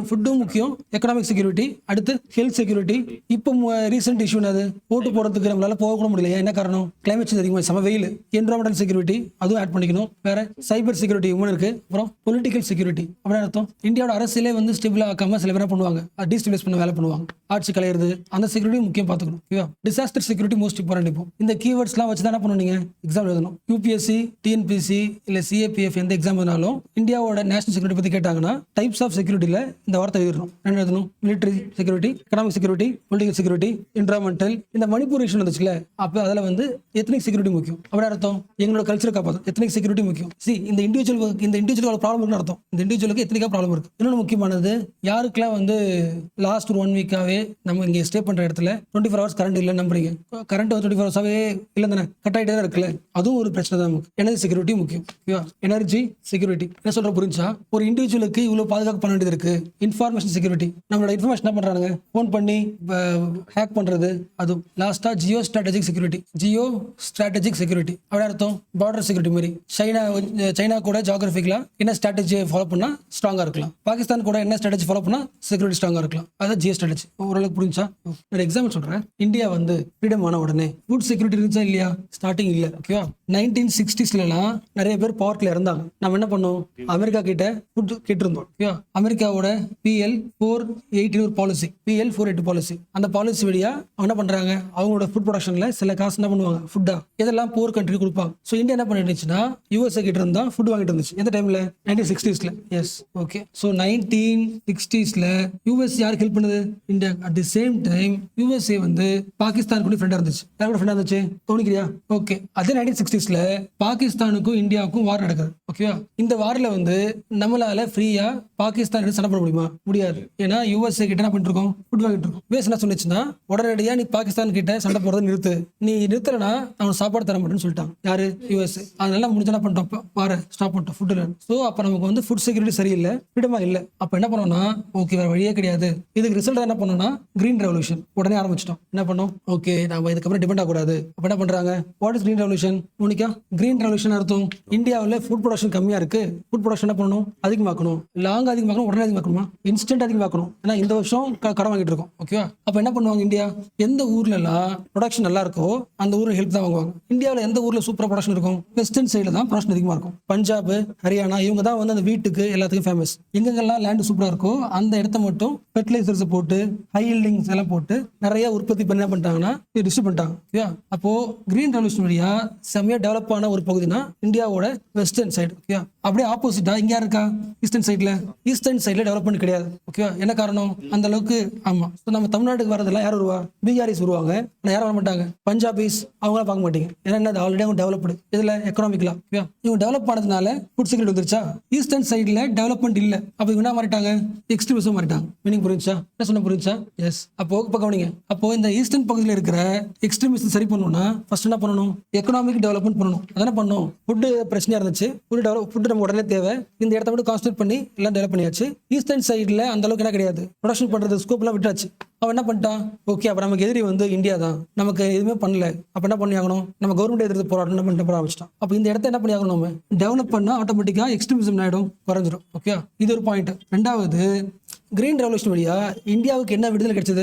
[SPEAKER 1] ஃபுட்டும் முக்கியம். Economic security. அடுத்து ஹெல்த் செக்யூரிட்டி. இப்போ ரீசெண்ட் இஷ்யூ அது ஓட்டு போறதுக்கு நம்மளால போக கூட முடியல. என்ன காரணம்? கிளைமேட் சேஞ்ச் அதிகமாக, சம வெயில். என்விரான்மெண்டல் செக்யூரிட்டி அதுவும் ஆட் பண்ணிக்கணும். வேற சைபர் செக்யூரிட்டி இருக்கு. அப்புறம் பொலிட்டிக்கல் செக்யூரிட்டி. அப்படின்னு அர்த்தம் இந்தியாவோட அரசியலே வந்து ஸ்டேபிளா ஆக்காம சில பேர் பண்ணுவாங்க, டீஸ்டபிளைஸ் பண்ண வேலை பண்ணுவாங்க, ஆட்சி கலையிறது. அந்த செக்யூரிட்டி முக்கியம் பார்த்துக்கணும். ஓகேவா? Disaster security most important. இப்போ இந்த கீவேர்ட்ஸ்லாம் வச்சு தான் என்ன பண்ணுவீங்க? எக்ஸாம் எழுதணும். யூபிஎஸ்சி, டிஎன்பிஎஸ்சி இல்ல சிஏபிஎஃப் எந்த எக்ஸாம் எழுதினாலும் இந்தியாவோட நேஷனல் செக்யூரிட்டி பத்தி கேட்டாங்கன்னா டைப்ஸ் ஆஃப் செக்யூரிட்டில இந்த வார்த்தை எழுதணும். என்ன எழுதணும்? Military security, economic security, political security, environmental. இந்த மணிப்பூர் இஷ்யூ வந்துச்சுல, அப்போ அதில் வந்து எத்னிக் செக்யூரிட்டி முக்கியம். அப்படி அர்த்தம் எங்களோட கல்ச்சரை காப்பாற்றும். எத்னிக் செக்யூரிட்டி முக்கியம். இந்த இண்டிவிஜுவல் ப்ராப்ளம் அர்த்தம். இந்த இண்டிவிஜுவலுக்கு எத்தனைக்கா ப்ராப்ளம் இருக்கு. இன்னொன்று முக்கியமானது, யாருக்கெல்லாம் வந்து லாஸ்ட் ஒரு 1 வீக்காவே நம்ம இங்கே ஸ்டே பண்ற இடத்துல 24 ஹவர்ஸ் கரண்ட் இல்லை நம்புறீங்க. கரண்ட் 24 ஹவர்ஸாவே இல்லை தானே, கட் ஆகிட்டே தான் இருக்குல்ல. அதுவும் ஒரு பிரச்சனை தான் நமக்கு. எனர்ஜி செக்யூரிட்டி முக்கியம். எனர்ஜி செக்யூரிட்டி என்ன சொல்ற புரிஞ்சா? ஒரு இண்டிவிஜுவலுக்கு இவ்வளவு பாதுகாப்பு பண்ண வேண்டியது இருக்கு. இன்ஃபர்மேஷன் செக்யூரிட்டி, நம்மளோட இன்ஃபர்மேஷன் என்ன பண்றாங்க, ஃபோன் பண்ணி ஹேக் பண்றது. அதுவும் லாஸ்டா ஜியோ ஸ்ட்ராட்டஜிக் செக்யூரிட்டி. அப்படி அர்த்தம் பார்டர் செக்யூரிட்டி மாதிரி. சைனா கூட ஜியோகிராபிக்கலா என்ன ஸ்ட்ராட்டஜி ஃபாலோ பண்ணா ஸ்ட்ராங்கா இருக்கலாம், பாகிஸ்தான் கூட என்ன ஸ்ட்ராட்டஜி ஃபாலோ பண்ணா செக்யூரிட்டி ஸ்ட்ராங்கா இருக்கலாம். அதான் ஜியோ ஸ்ட்ராட்டஜி. ஓரளவுக்கு புரிஞ்சா? ஒரு எக்ஸாம்பிள் சொல்றேன். இந்தியா வந்து ஃப்ரீடம் ஆன உடனே ஃபுட் செக்யூரிட்டி இருந்துச்சா இல்லையா? ஸ்டார்டிங் இல்ல. ஓகேவா? 1960ஸ்லாம் நிறைய பேர் பவர்ல இருந்தாங்க. நம்ம என்ன பண்ணோம்? அமெரிக்கா கிட்ட ஃபுட் கேட்டிருந்தோம். ஓகேவா? அமெரிக்காவோட PL480 ஒரு பாலிசி, PL480 பாலிசி. அந்த பாலிசி வழியா அவங்க என்ன பண்றாங்க, அவங்களோட ஃபுட் ப்ரொடக்ஷன்ல சில காசு என்ன பண்ணுவாங்க, ஃபுட்டா இதெல்லாம் போர் கண்ட்ரி கொடுப்பாங்க. ஸோ இந்தியா என்ன பண்ணிருந்துச்சுன்னா USA கிட்ட இருந்தா ஃபுட் வாங்கிட்டு இருந்துச்சு. எந்த டைம்ல? 1960ஸ்ல. Yes, okay. ஸோ 1960ஸ்ல US யாருக்கு ஹெல்ப் பண்ணுது? India. At the same time USA வந்து பாகிஸ்தான் கூட ஃப்ரெண்டா இருந்துச்சு. யாரோட ஃப்ரெண்டா இருந்துச்சு? கவனிக்கிறியா? ஓகே. அதே 1960ஸ்ல பாகிஸ்தானுக்கும் இந்தியாவுக்கும் வார் நடக்குது. ஓகேவா? இந்த வாரில் வந்து நம்மளால ஃப்ரீயா பாகிஸ்தான் சண்டை போட முடியுமா? முடியாது. ஏன்னா யூஎஸ்ஏ கிட்ட என்ன பண்ணிட்டு இருக்கோம்? ஃபுட் வாங்கிட்டு இருக்கோம். யூஎஸ் என்ன சொன்னிச்சுன்னா, உடனடியாக நீ பாகிஸ்தான் கிட்ட சண்டை போடுறதை நிறுத்து, நீ நிறுத்தலைன்னா அவன் சாப்பாடு தர மாட்டேன்னு சொல்லிட்டான். யாரு? யூஎஸ்ஏ. அதனால முடிஞ்ச என்ன பண்ணிட்டோம்? வார ஸ்டாப் பண்ணிட்டோம் ஃபுட்டில். ஸோ அப்போ நமக்கு வந்து ஃபுட் செக்யூரிட்டி சரியில்லை, ஃப்ரீடமா இல்லை. அப்போ என்ன பண்ணோம்னா, ஓகே வேற வழியே கிடையாது. இதுக்கு ரிசல்ட் என்ன பண்ணோம்னா கிரீன் ரெவல்யூஷன் உடனே ஆரம்பிச்சிட்டோம். என்ன பண்ணோம்? ஓகே நம்ம இதுக்கப்புறம் டிபெண்ட் ஆகக்கூடாது. அப்போ என்ன பண்றாங்க? What is green revolution? Monica, green revolution அர்த்தம் இந்தியாவில் ஃபுட் ப்ரொடக்ஷன் கம்மியா இருக்கு, ஃபுட் ப்ரொடக்ஷன் என்ன பண்ணணும்? அதிகமாக்கணும். லாங் அதிகமாக்கணும், உடனே அதிகமாக்கணுமா? இன்ஸ்டன்ட் அதிகமாக்கணும். ஏன்னா இந்த வருஷம் கடன் வாங்கிட்டு இருக்கோம். ஓகேவா? அப்போ என்ன பண்ணுவாங்க? இந்தியா எந்த ஊர்ல எல்லாம் ப்ரொடக்ஷன் நல்லா இருக்கோ அந்த ஊர்ல ஹெல்ப் தான் வாங்குவாங்க. இந்தியாவில் எந்த ஊர்ல சூப்பரா ப்ரொடக்ஷன் இருக்கும்? வெஸ்டர்ன் சைடில் தான் ப்ரொடக்ஷன் அதிகமாக இருக்கும். பஞ்சாப், ஹரியானா இவங்க தான் வந்து அந்த வீட்டுக்கு எல்லாத்துக்கும் ஃபேமஸ். எங்கெங்கெல்லாம் லேண்ட் சூப்பரா இருக்கோ அந்த இடத்த மட்டும் ஃபெர்டிலைசர்ஸ் போட்டு ஹை யீல்டிங்ஸ் எல்லாம் போட்டு நிறைய உற்பத்தி பண்ணி என்ன பண்ணிட்டாங்கன்னா டிஸ்ட்ரிபியூட் பண்ணிட்டாங்க. ஓகேவா? அப்போ கிரீன் ரெவல்யூஷன் வழியா செம்மையா டெவலப் ஆன ஒரு பகுதினா இந்தியாவோட வெஸ்டர்ன் சைடு. ஓகேவா? அப்படியே ஆப்போசிட்டா இங்க யார் இருக்கா? ஈஸ்டர்ன் சைட்ல. ஈஸ்டர்ன் சைட்ல டெவலப்மெண்ட் கிடையாது. ஓகேவா? என்ன காரணம்? அந்த அளவுக்கு. ஆமா, நம்ம தமிழ்நாட்டுக்கு வரதெல்லாம் யார் வருவா? பீகாரிஸ் வருவாங்க, யாரும் வர மாட்டாங்க. பஞ்சாபிஸ் அவங்களாம் பார்க்க மாட்டீங்க. ஏன்னா என்ன, ஆல்ரெடி அவங்க டெவலப்டு இதுல எக்கனாமிக்கலாம். ஓகேவா? இவங்க டெவலப் ஆனதுனால ஃபுட் செக்யூரிட்டி வந்துருச்சா? ஈஸ்டர்ன் சைட்ல டெவலப்மெண்ட் இல்ல. அப்ப இவங்க என்ன மாறிட்டாங்க? எக்ஸ்ட்ரீமிசம் மாறிட்டாங்க. மீனிங் புரிஞ்சா? என்ன சொன்ன புரிஞ்சா? எஸ். அப்போ கவனிங்க. அப்போ இந்த ஈஸ்டர்ன் பகுதியில் இருக்கிற எக்ஸ்ட்ரீமிசம் சரி பண்ணணும்னா ஃபர்ஸ்ட் என்ன பண்ணணும்? எக்கனாமிக் டெவலப்மெண்ட் பண்ணணும். அதான பண்ணணும். ஃபுட் பிரச்சனையா இருந்துச்சு, ஃபுட் நம்ம உடனே தேவை, இந்த இடத்த மட்டும் கான்சன்ட்ரேட் பண்ணி எல்லாம் டெவலப் பண்ணியாச்சு. ஈஸ்டர்ன் சைட்ல அந்த அளவுக்கு என்ன கிடையாது, ப்ரொடக்ஷன் பண்றது ஸ்கோப் எல்லாம் விட்டாச்சு. அவன் என்ன பண்ணிட்டான்? ஓகே அப்ப நமக்கு எதிரி வந்து இந்தியா தான், நமக்கு எதுவுமே பண்ணல, அப்ப என்ன பண்ணி ஆகணும்? நம்ம கவர்மெண்ட் எதிர்த்து போராட்டம் என்ன பண்ணிட்டு ஆரம்பிச்சிட்டோம். அப்ப இந்த இடத்த என்ன பண்ணி ஆகணும்? நம்ம டெவலப் பண்ணா ஆட்டோமேட்டிக்கா எக்ஸ்ட்ரீமிசம் ஆயிடும், குறைஞ்சிடும். ஓகே, இது ஒரு பாயிண்ட். ரெண்டாவது, கிரீன் ரெவல்யூஷன் வழியா இந்தியாவுக்கு என்ன விடுதலை கிடைச்சது?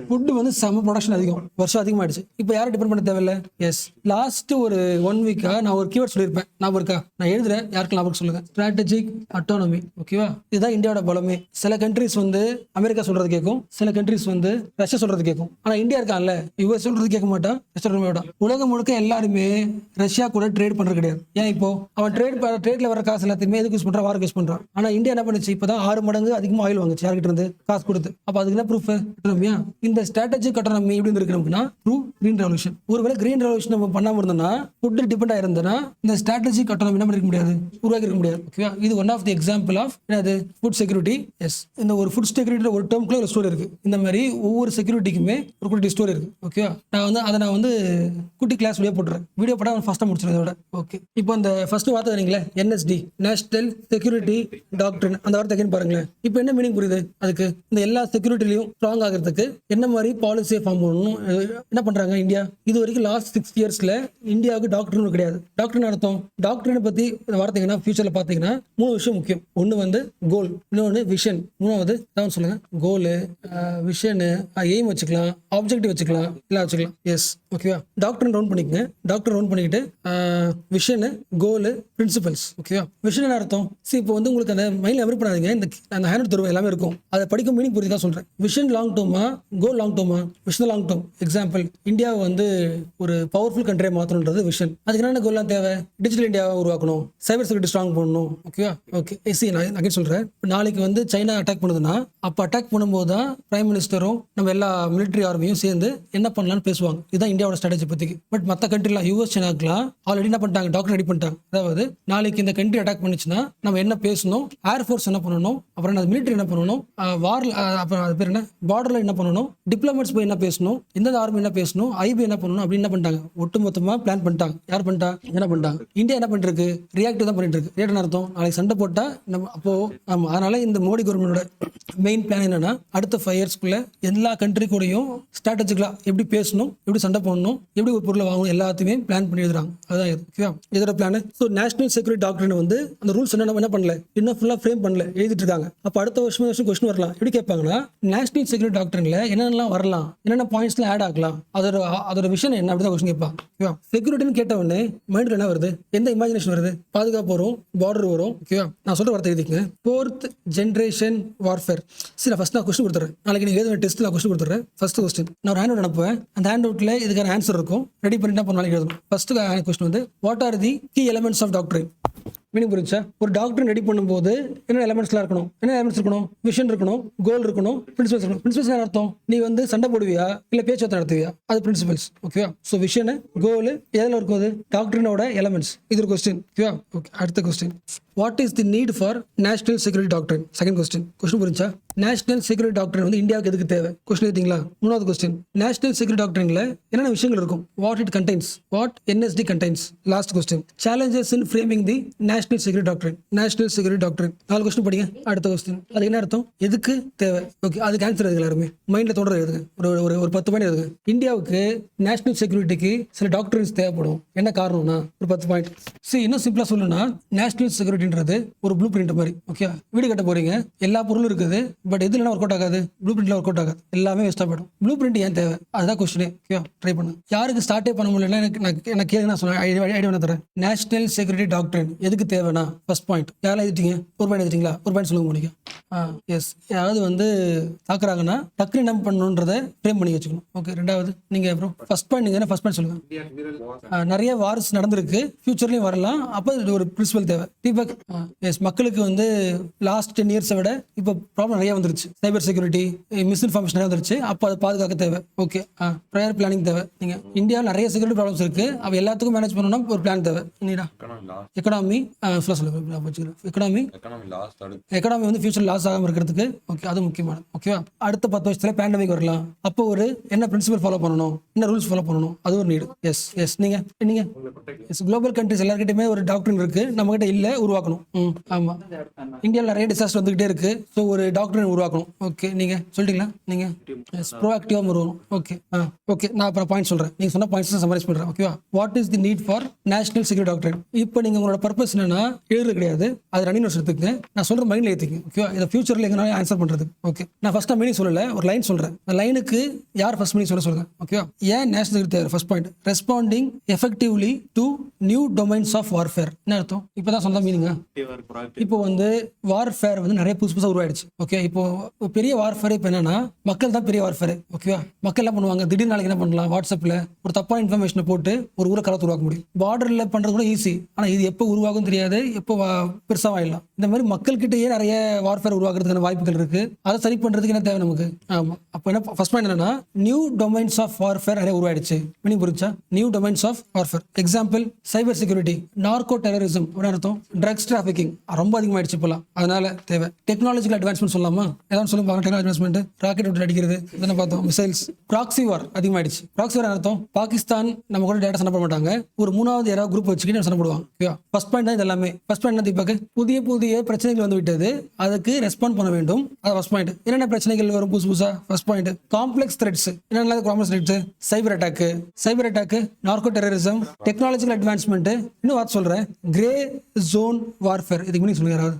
[SPEAKER 1] ஃபுட் வந்து செம ப்ரொடக்ஷன் அதிகம், வருஷம் அதிகமாயிடுச்சு. இப்போ யாரும் டிபெண்ட் பண்ண தேவையில்லை. எஸ். லாஸ்ட் ஒரு 1 வீக்கா நான் ஒரு கீவேர்ட் சொல்லியிருப்பேன், ஞாபகம் இருக்கா? நான் எழுதுறேன், யாருக்கு ஞாபகம் சொல்லுங்க. Strategic autonomy. ஓகேவா? இதுதான் இந்தியாவோட பலமே. சில கண்ட்ரிஸ் வந்து அமெரிக்கா சொல்றது கேட்கும், சில கண்ட்ரிஸ் வந்து ரஷ்யா சொல்றது கேட்கும். ஆனா இந்தியா இருக்கான்ல, யுஎஸ் சொல்றது கேட்க மாட்டான், ரஷ்யா சொல்ல மாட்டான். உலகம் முழுக்க எல்லாருமே ரஷ்யா கூட ட்ரேட் பண்றது கிடையாது. ஏன்? இப்போ அவன் ட்ரேட்ல வர காசு எல்லாத்தையுமே எதுக்கு யூஸ் பண்றான்? வாருக்கு யூஸ் பண்றான். ஆனா இந்தியா என்ன பண்ணுச்சு? இப்பதான் 6 மடங்கு அதிகமாக ஆயில் வாங்குச்சு யார்கிட்ட இருந்து? காசு கொடுத்து. அப்ப அதுக்கு என்ன ப்ரூஃப்? இந்த ஸ்ட்ராட்டஜிக் எக்கானமி எப்படி இருக்குன்னா த்ரூ கிரீன் ரெவல்யூஷன். ஒருவேளை கிரீன் ரெவல்யூஷன் நம்ம பண்ணாம இருந்தோம்னா, ஃபுட் டிபெண்ட் ஆயிருந்தா, இந்த ஸ்ட்ராட்டஜிக் எக்கானமி என்ன இருக்க முடியாது, உருவாக்கி இருக்க முடியாது. ஓகேவா? இது one of the example of என்னது? Food security. எஸ். இந்த ஒரு ஃபுட் செக்யூரிட்டி ஒரு டேர்ம்க்குள்ள ஒரு ஸ்டோரி இருக்கு. இந்த மாதிரி ஒவ்வொரு செக்யூரிட்டிக்குமே ஒரு குட்டி ஸ்டோரி இருக்கு. ஓகேவா? நான் வந்து குட்டி கிளாஸ் வீடியோ போட்டுறேன். வீடியோ போட்டா ஃபர்ஸ்டா முடிச்சிடும் இதோட. ஓகே, இப்போ அந்த ஃபர்ஸ்ட் வார்த்தை வரீங்களே, NSD, நேஷனல் செக்யூரிட்டி டாக்டரின், அந்த வார்த்தை பாருங்களேன். இப்போ என்ன மீனிங் புரியுது? அதுக்கு இந்த எல்லா செக்யூரிட்டிலையும் ஸ்ட்ராங் ஆகிறதுக்கு என்ன மாதிரி பாலிசியை ஃபார்ம் பண்ணணும், என்ன பண்றாங்க இந்தியா? இது வரைக்கும் லாஸ்ட் 6 இயர்ஸ்ல இந்தியாவுக்கு டாக்டர்னு கிடையாது. டாக்டர்னு அர்த்தம், டாக்டர்னு பத்தி வார்த்தைங்கன்னா ஃபியூச்சர்ல பாத்தீங்கன்னா 3 விஷயம் முக்கியம். ஒன்னு வந்து கோல், இன்னொன்னு விஷன், மூணாவது தான் சொல்லுங்க, கோலு, விஷன், எய்ம் வச்சுக்கலாம், ஆப்ஜெக்டிவ் வச்சுக்கலாம், எல்லாம் வச்சுக்கலாம். எஸ். ஓகேவா? டாக்டர் ரவுண்ட் பண்ணிக்கங்க. டாக்டர் ரவுண்ட் பண்ணிக்கிட்டு விஷன், கோலு, பிரின்சிபல்ஸ். ஓகேவா? விஷன் அர்த்தம், இப்போ வந்து உங்களுக்கு அந்த மைண்ட்ல எவரி பண்ணாதீங்க, இந்த ஹேண்ட் தருவம் எல்லாமே இருக்கும், அதை படிக்கும் மீனிங் புரியுதா சொல்றேன். விஷன் லாங் டேர்மா, கோல் லாங் டேர்மா? Vision long term. எக்ஸாம்பிள், இந்தியாவை வந்து ஒரு பவர்ஃபுல் கண்ட்ரியை மாற்றணுன்றது விஷன். அதுக்கு என்ன கோல்லாம் தேவை? டிஜிட்டல் இந்தியாவை உருவாக்கணும், சைபர் செக்யூரிட்டி ஸ்ட்ராங் பண்ணணும். ஓகேவா? ஓகே, நான் அங்கே சொல்றேன். நாளைக்கு வந்து சைனா அட்டாக் பண்ணுதுன்னா, அப்போ அட்டாக் பண்ணும்போது தான் பிரைம் மினிஸ்டரும் நம்ம எல்லா மிலிட்டரி ஆர்மியும் சேர்ந்து என்ன பண்ணலாம்னு பேசுவாங்க. இதுதான் இந்தியாவோட ஸ்ட்ராட்டஜி பத்திக்கு. பட் மற்ற கண்ட்ரிலாம், யூஎஸ், சைனாக்கெல்லாம் ஆல்ரெடி என்ன பண்ணிட்டாங்க? டாக்டர் ரெடி பண்ணிட்டாங்க. அதாவது நாளைக்கு இந்த கண்ட்ரி அட்டாக் பண்ணிச்சுன்னா நம்ம என்ன பேசணும், ஏர்ஃபோர்ஸ் என்ன பண்ணணும், அப்புறம் மிலிட்டரி என்ன பண்ணணும், வார்ல அப்புறம் அது பேர் என்ன, பார்டர்ல என்ன பண்ணணும், டிப்ளமேட்ஸ் போய் என்ன பேசணும், எந்த ஆர்மி என்ன பேசணும், ஐபி என்ன பண்ணணும் அப்படின்னு என்ன பண்ணிட்டாங்க? ஒட்டுமொத்தமா பிளான் பண்ணிட்டாங்க. யார் பண்ணிட்டா? என்ன பண்ணிட்டாங்க? இந்தியா என்ன பண்ணிட்டு இருக்கு? ரியாக்ட் தான் பண்ணிட்டு இருக்கு. ரியாக்ட் அர்த்தம் நாளைக்கு சண்டை போட்டா நம்ம அப்போ. ஆமா, அதனால இந்த மோடி கவர்மெண்டோட மெயின் பிளான் என்னன்னா, அடுத்த 5 இயர்ஸ்க்குள்ள எல்லா கண்ட்ரி கூடயும் ஸ்ட்ராட்டஜிக்கலா எப்படி பேசணும், எப்படி சண்டை போடணும், எப்படி ஒரு பொருளை வாங்கணும், எல்லாத்தையுமே பிளான் பண்ணி எழுதுறாங்க. அதான் இது. ஓகேவா? இதோட plan. So national security doctor வந்து அந்த ரூல்ஸ் என்ன பண்ணல, இன்னும் ஃபுல்லா ஃப்ரேம் பண்ணல, எழுதிட்டு இருக்காங்க. அப்ப அடுத்த வருஷம் கொஸ்டின் வரலாம். எப்படி கேட்பாங்கன்னா, நேஷனல் செக்யூரிட்டி டாக்டர்ல என்னென்னலாம் வரலாம், என்னென்ன பாயிண்ட்ஸ்லாம் ஆட் ஆகலாம், அதோட விஷயம் என்ன, அப்படிதான் கொஸ்டின் கேட்பாங்க. ஓகேவா? செக்யூரிட்டின்னு கேட்ட உடனே மைண்ட்ல என்ன வருது? எந்த இமேஜினேஷன் வருது? பாதுகாப்பு வரும், பார்டர் வரும். ஓகேவா? நான் சொல்ற வார்த்தை எழுதிக்கங்க. 4th generation warfare. சரி, ஃபர்ஸ்ட் நான் கொஸ்டின் கொடுத்துறேன். நாளைக்கு நீங்க எழுதுற டெஸ்ட் நான் கொஸ்டின் கொடுத்துறேன். ஃபர்ஸ்ட் கொஸ்டின் நான் ஒரு ஹேண்ட் அவுட் அனுப்புவேன். அந்த ஹேண்ட் அவுட்ல இதுக்கான ஆன்சர் இருக்கும், ரெடி பண்ணிட்டு நாளைக்கு எழுதணும். ஃபர்ஸ்ட் கொஸ்டின் வந்து, what are the key elements of doctrine? Meaning புரிஞ்சா? ஒரு டாக்டர் ரெடி பண்ணும்போது என்ன எலமெண்ட்ஸ்லாம் இருக்கணும்? என்ன எலமெண்ட்ஸ் இருக்கணும்? விஷன் இருக்கணும், கோல் இருக்கணும், பிரின்சிபல்ஸ் இருக்கணும். பிரின்சிபல்ஸ் என்ன அர்த்தம்? நீ வந்து சண்டை போடுவியா இல்ல பேச்சுவார்த்தை நடத்துவியா? அது பிரின்சிபல்ஸ். ஓகேவா? ஸோ விஷன், கோல் எதில் இருக்கும்? டாக்டரினோட எலமெண்ட்ஸ். இது ஒரு கொஸ்டின். ஓகேவா? ஓகே, அடுத்த question. What is the need for national security doctrine? Second question. Question புரிஞ்சா? நேஷனல் செக்யூரிட்டி டாக்டரின் வந்து இந்தியாவுக்கு எதுக்கு தேவை? கொஸ்டின் எடுத்தீங்களா? மூணாவது கொஸ்டின். நேஷனல் செக்யூரிட்டி டாக்டரின்ல என்னென்ன விஷயங்கள் இருக்கும்? What it contains? What NSD contains? Last question. Challenges in framing the national security doctrine. National security doctrine. 4 question படிங்க. அடுத்த கொஸ்டின். அது என்ன அர்த்தம்? எதுக்கு தேவை? ஓகே, அதுக்கு ஆன்சர் எதுக்கு எல்லாருமே மைண்ட்ல தோன்றது எதுங்க? ஒரு 10 பாயிண்ட் எதுங்க? இந்தியாவுக்கு நேஷனல் செக்யூரிட்டிக்கு சில டாக்டரின்ஸ் தேவைப்படும். என்ன காரணம்னா ஒரு 10 பாயிண்ட். இன்னும் சிம்பிளா சொல்லணும்னா நேஷனல் செக்யூரிட்டின்றது ஒரு ப்ளூ பிரிண்ட் மாதிரி. ஓகே, வீடு கட்ட போறீங்க, எல்லா பொருளும் இருக்குது, பட் எதுல ஒர்க் அவுட் ஆகாது? ப்ளூ பிரிண்ட்ல ஒர்க் அவுட் ஆகாது, எல்லாமே வேஸ்டா போயிடும். ப்ளூ பிரிண்ட் ஏன் தேவை? அதுதான் கொஸ்டினே. ஓகே, ட்ரை பண்ணு. யாருக்கு ஸ்டார்டே பண்ண முடியல எனக்கு கேள்வி நான் சொல்றேன், ஐடியா பண்ண தரேன். நேஷனல் செக்யூரிட்டி டாக்டரின் எதுக்கு தேவைன்னா ஃபர்ஸ்ட் பாயிண்ட். யாரெல்லாம் எழுதிட்டீங்க? ஒரு பாயிண்ட் எழுதிட்டீங்களா? ஒரு பாயிண்ட் சொல்லுங்க முடியும். எஸ், யாராவது வந்து தாக்குறாங்கன்னா டக்குனு என்ன பண்ணணுன்றதை ஃப்ரேம் பண்ணி வச்சுக்கணும். ஓகே, ரெண்டாவது நீங்க அப்புறம் ஃபர்ஸ்ட் பாயிண்ட் நீங்க ஃபர்ஸ்ட் பாயிண்ட் சொல்லுங்க. நிறைய வார்ஸ் நடந்திருக்கு, ஃபியூச்சர்லயும் வரலாம், அப்போ இது ஒரு பிரின்சிபல் தேவை. தீபக், எஸ், மக்களுக்கு வந்து லாஸ்ட் 10 இயர்ஸை விட இப்போ ப்ராப்ளம் நிறைய வந்துருச்சு. சைபர் செக்யூரிட்டி, மிஸ்இன்ஃபார்மேஷன் நிறைய வந்துருச்சு, அப்போ அதை பாதுகாக்க தேவை. ஓகே, ப்ரையர் பிளானிங் தேவை. நீங்க இந்தியாவில் நிறைய செக்யூரிட்டி ப்ராப்ளம்ஸ் இருக்கு, அவ எல்லாத்துக்கும் மேனேஜ் பண்ணணும்னா ஒரு பிளான் தேவை. நீடா எக்கனாமி எக்கனாமி வந்து ஃபியூச்சர் லாஸ் ஆகாம இருக்கிறதுக்கு. ஓகே, அது முக்கியமானது. ஓகேவா? அடுத்த 10 வருஷத்துல பேண்டமிக் வரலாம், அப்போ ஒரு என்ன பிரின்சிபல் ஃபாலோ பண்ணணும், என்ன ரூல்ஸ் ஃபாலோ பண்ணணும், அது ஒரு நீடு. எஸ் எஸ் நீங்க குளோபல் கண்ட்ரிஸ் எல்லாருக்கிட்டையுமே ஒரு டாக்டரின் இருக்கு, நம்ம கிட்ட இல்ல, உருவாக்கணும். ஆமா, இந்தியாவில் நிறைய டிசாஸ்டர் வந்துகிட்டே இருக்கு, ஸோ ஒரு டாக்டரின் உருவாக்கணும். ஓகே, நீங்க சொல்லிட்டீங்களா? நீங்க ப்ரோஆக்டிவா வருவோம். ஓகே ஓகே, நான் அப்புறம் பாயிண்ட் சொல்றேன், நீங்க சொன்ன பாயிண்ட்ஸ் சம்மரைஸ் பண்றேன். ஓகேவா? What is the need for national security doctrine? இப்போ நீங்க உங்களோட பர்பஸ் என்னன்னா எழுது கிடையாது, அது ரன்னிங் நோட்ஸ் எடுத்துக்கங்க. நான் சொல்ற மைண்ட்ல ஏத்திங்க. ஓகேவா? இதை ஃபியூச்சர்ல எங்கனால ஆன்சர் பண்றது. ஓகே, நான் ஃபர்ஸ்ட் மீனிங் சொல்லல, ஒரு லைன் சொல்றேன். அந்த லைனுக்கு யார் ஃபர்ஸ்ட் மீனிங் சொல்லுங்க. ஓகேவா? ஏன் நேஷனல் செக்யூரிட்டி தேவை? First point, responding effectively to new domains of warfare. என்ன அர்த்தம்? இப்பதான் சொன்ன மீனிங்க. இப்போ வந்து வார்ஃபேர் வந்து நிறைய புதுசா உருவாயிடுச்சு. ஓகே, இப்போ பெரிய வார்ஃபேர் இப்போ என்னன்னா மக்கள் தான் பெரிய வார்ஃபேர். ஓகேவா? மக்கள் என்ன பண்ணுவாங்க? திடீர்னு நாளைக்கு என்ன பண்ணலாம்? வாட்ஸ்அப்ல ஒரு தப்பான இன்ஃபர்மேஷனை போட்டு ஒரு ஊரை கலத்து உருவாக்க முடியும். பார்டர்ல பண்றது கூட ஈஸி, ஆனா இது எப்போ உருவாகும் தெரியாது, எப்போ பெருசா ஆயிடலாம். இந்த மாதிரி மக்கள்கிட்டயே நிறைய வார்ஃபேர் உருவாக்குறதுக்கான வாய்ப்புகள் இருக்கு. அதை சரி பண்றதுக்கு என்ன தேவை நமக்கு? ஆமா, அப்போ என்ன ஃபர்ஸ்ட் பாயிண்ட் என்னன்னா நியூ டொமைன்ஸ் ஆஃப் வார்ஃபேர் நிறைய உருவாயிடுச்சு. மீனிங் புரிஞ்சா? New domains of warfare. Example cyber security, narco terrorism, அர்த்தம் ட்ரக்ஸ் டிராஃபிக்கிங் ரொம்ப அதிகமாயிடுச்சு இப்போலாம், அதனால தேவை. டெக்னாலஜிக்கல் அட்வான்ஸ்மெண்ட் சொல்லலாமா? ஏதாவது சொல்லுங்க. டெக்னாலஜி அட்வான்ஸ்மெண்ட், ராக்கெட் விட்டு அடிக்கிறது, இதெல்லாம் பார்த்தோம். மிசைல்ஸ். ப்ராக்ஸி வார் அதிகமாயிடுச்சு. ப்ராக்ஸி வார் அர்த்தம் பாகிஸ்தான் நம்ம கூட டேட்டா சண்டை போட மாட்டாங்க, ஒரு 3வது யாராவது குரூப் வச்சுக்கிட்டு சண்டை போடுவாங்க. ஃபர்ஸ்ட் பாயிண்ட் தான் இது எல்லாமே. ஃபர்ஸ்ட் பாயிண்ட் தீபக், புதிய பிரச்சனைகள் வந்து விட்டது, அதுக்கு ரெஸ்பாண்ட் பண்ண வேண்டும். அது ஃபர்ஸ்ட் பாயிண்ட். என்னென்ன பிரச்சனைகள் வரும் புதுசா? First point complex threats. என்னென்ன complex threats? Cyber attack, narco terrorism, technological advancement. இன்னும் வார்த்தை சொல்றேன், கிரே ஜோன் வார்ஃபேர். இதுக்கு முன்னாடி சொல்லுங்க யாராவது.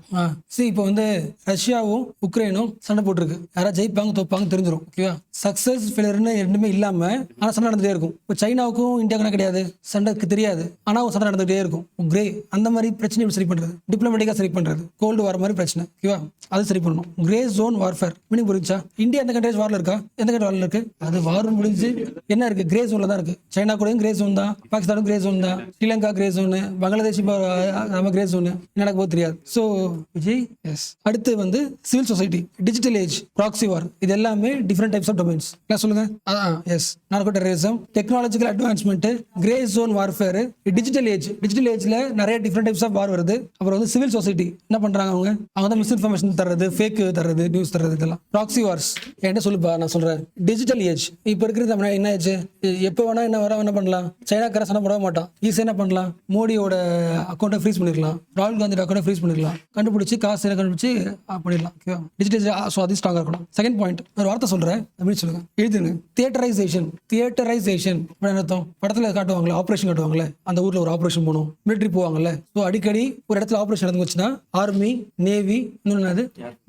[SPEAKER 1] இப்போ வந்து ரஷ்யாவும் உக்ரைனும் சண்டை போட்டுருக்கு, யாராவது ஜெயிப்பாங்க தோப்பாங்க தெரிஞ்சிடும். ஓகேவா? சக்சஸ் ஃபெயிலியர்னு ரெண்டுமே இல்லாம ஆனா சண்டை நடந்துட்டே இருக்கும். இப்போ சைனாவுக்கும் இந்தியாவுக்கும் கிடையாது, சண்டைக்கு தெரியாது, ஆனா சண்டை நடந்துகிட்டே இருக்கும். கிரே, அந்த மாதிரி பிரச்சனை சரி பண்றது, டிப்ளமேட்டிக்கா சரி பண்றது, கோல்டு வார் மாதிரி பிரச்சனை. ஓகேவா? அது சரி பண்ணணும். Grey zone warfare. மீனிங் புரிஞ்சா? இந்தியா எந்த கண்ட்ரிஸ் வார்ல இருக்கா? எந்த கண்ட்ரி வார்ல இருக்கு? அது வார் முடிஞ்சு என்ன இருக்கு? கிரே ஜோன்ல தான் இருக்கு. சைனா கூடயும் கிரே ஜோன் தான், பாகிஸ்தானும் கிரே ஜோன் தான், ஸ்ரீலங்கா கிரே ஜோன், பங்களாதேஷ் நம்ம கிரே ஜோன். நடக்க போது தெரியாது. So Vijay, yes. அடுத்து வந்து civil society, digital age, proxy war, இது எல்லாமே டிஃபரெண்ட் டைப்ஸ் ஆஃப் டொமைன்ஸ். சொல்லுங்க. Yes, narco terrorism, technological advancement, grey zone warfare, digital ஏஜ்ல நிறைய டிஃபரெண்ட் டைப்ஸ் ஆஃப் வார் வருது. அப்புறம் வந்து சிவில் சொசைட்டி என்ன பண்றாங்க? அவங்க தான் மிஸ்இன்ஃபர்மேஷன் தர்றது, ஃபேக் தர்றது, நியூஸ் தர்றது, இதெல்லாம் ப்ராக்ஸி வார்ஸ். என்கிட்ட சொல்லுப்பா, நான் சொல்றேன். டிஜிட்டல் ஏஜ் இப்போ இருக்கிறது என்ன ஆச்சு? எப்போ வேணா என்ன பண்ணலாம்? சைனாக்கார சண்டை போட மாட்டான், ஈஸியா என்ன பண்ணலாம்? மோடியோட அக்கௌண்ட்டை ஃப்ரீஸ் பண்ணிடலாம், ராகுல் காந்தி அக்கௌண்ட்டை ஃப்ரீஸ் பண்ணிடலாம், கண்டுபிடிச்சு காசு கண்டுபிடிச்சு பண்ணிடலாம். டிஜிட்டல், ஸோ அது ஸ்ட்ராங்கா இருக்கணும். செகண்ட் பாயிண்ட், ஒரு வார்த்தை சொல்றேன், அப்படின்னு சொல்லுங்க, எழுதுங்க. தியேட்டரைசேஷன் அர்த்தம்? படத்துல காட்டுவாங்களே, ஆபரேஷன் காட்டுவாங்களே, அந்த ஊர்ல ஒரு ஆபரேஷன் போகணும், மிலிட்டரி போவாங்கல்ல, ஸோ அடிக்கடி ஒரு இடத்துல ஆபரேஷன் நடந்துச்சுன்னா ஆர்மி, நேவி, இன்னொன்னு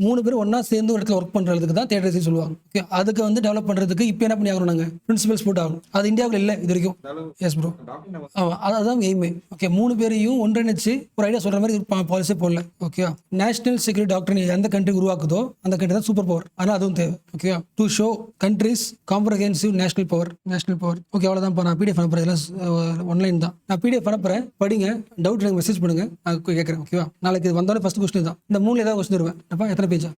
[SPEAKER 1] 3 பேரும் ஒன்னா சேர்ந்து ஒரு இடத்துல ஒர்க் பண்றதுக்கு தான் தியேட்டரைசேஷன் சொல்லுவாங்க. ஓகே, அதுக்கு வந்து டெவலப் பண்றதுக்கு இப்போ என்ன பண்ணி ஆகணும்? நாங்க பிரின்சிபல்ஸ் போட்டு ஆகணும். அது இந்தியாவில் இல்லை இது வரைக்கும். எஸ் ப்ரோ, அதுதான் எய்மே. ஓகே, 3 பேரையும் ஒன்றிணைச்சு ஒரு ஐடியா சொல்ற மாதிரி மாதிரி பாலிசியே போடல. ஓகேவா? நேஷனல் செக்யூரிட்டி டாக்டர் எந்த கண்ட்ரி உருவாக்குதோ அந்த கண்ட்ரி தான் சூப்பர் பவர். ஆனால் அதுவும் தேவை. ஓகேவா? To show countries comprehensive national power. Okay, அவ்வளோதான். நான் பிடிஎஃப் அனுப்புறேன். எல்லாம் ஒன்லைன் தான். நான் பிடிஎஃப் அனுப்புறேன், படிங்க. டவுட் எனக்கு மெசேஜ் பண்ணுங்க, நான் கேட்குறேன். ஓகேவா? நாளைக்கு இது வந்தாலும் ஃபர்ஸ்ட் கொஸ்டின் தான். இந்த 3 ஏதாவது கொஸ்டின் வருவேன். அப்போ எத்தனை பேஜா?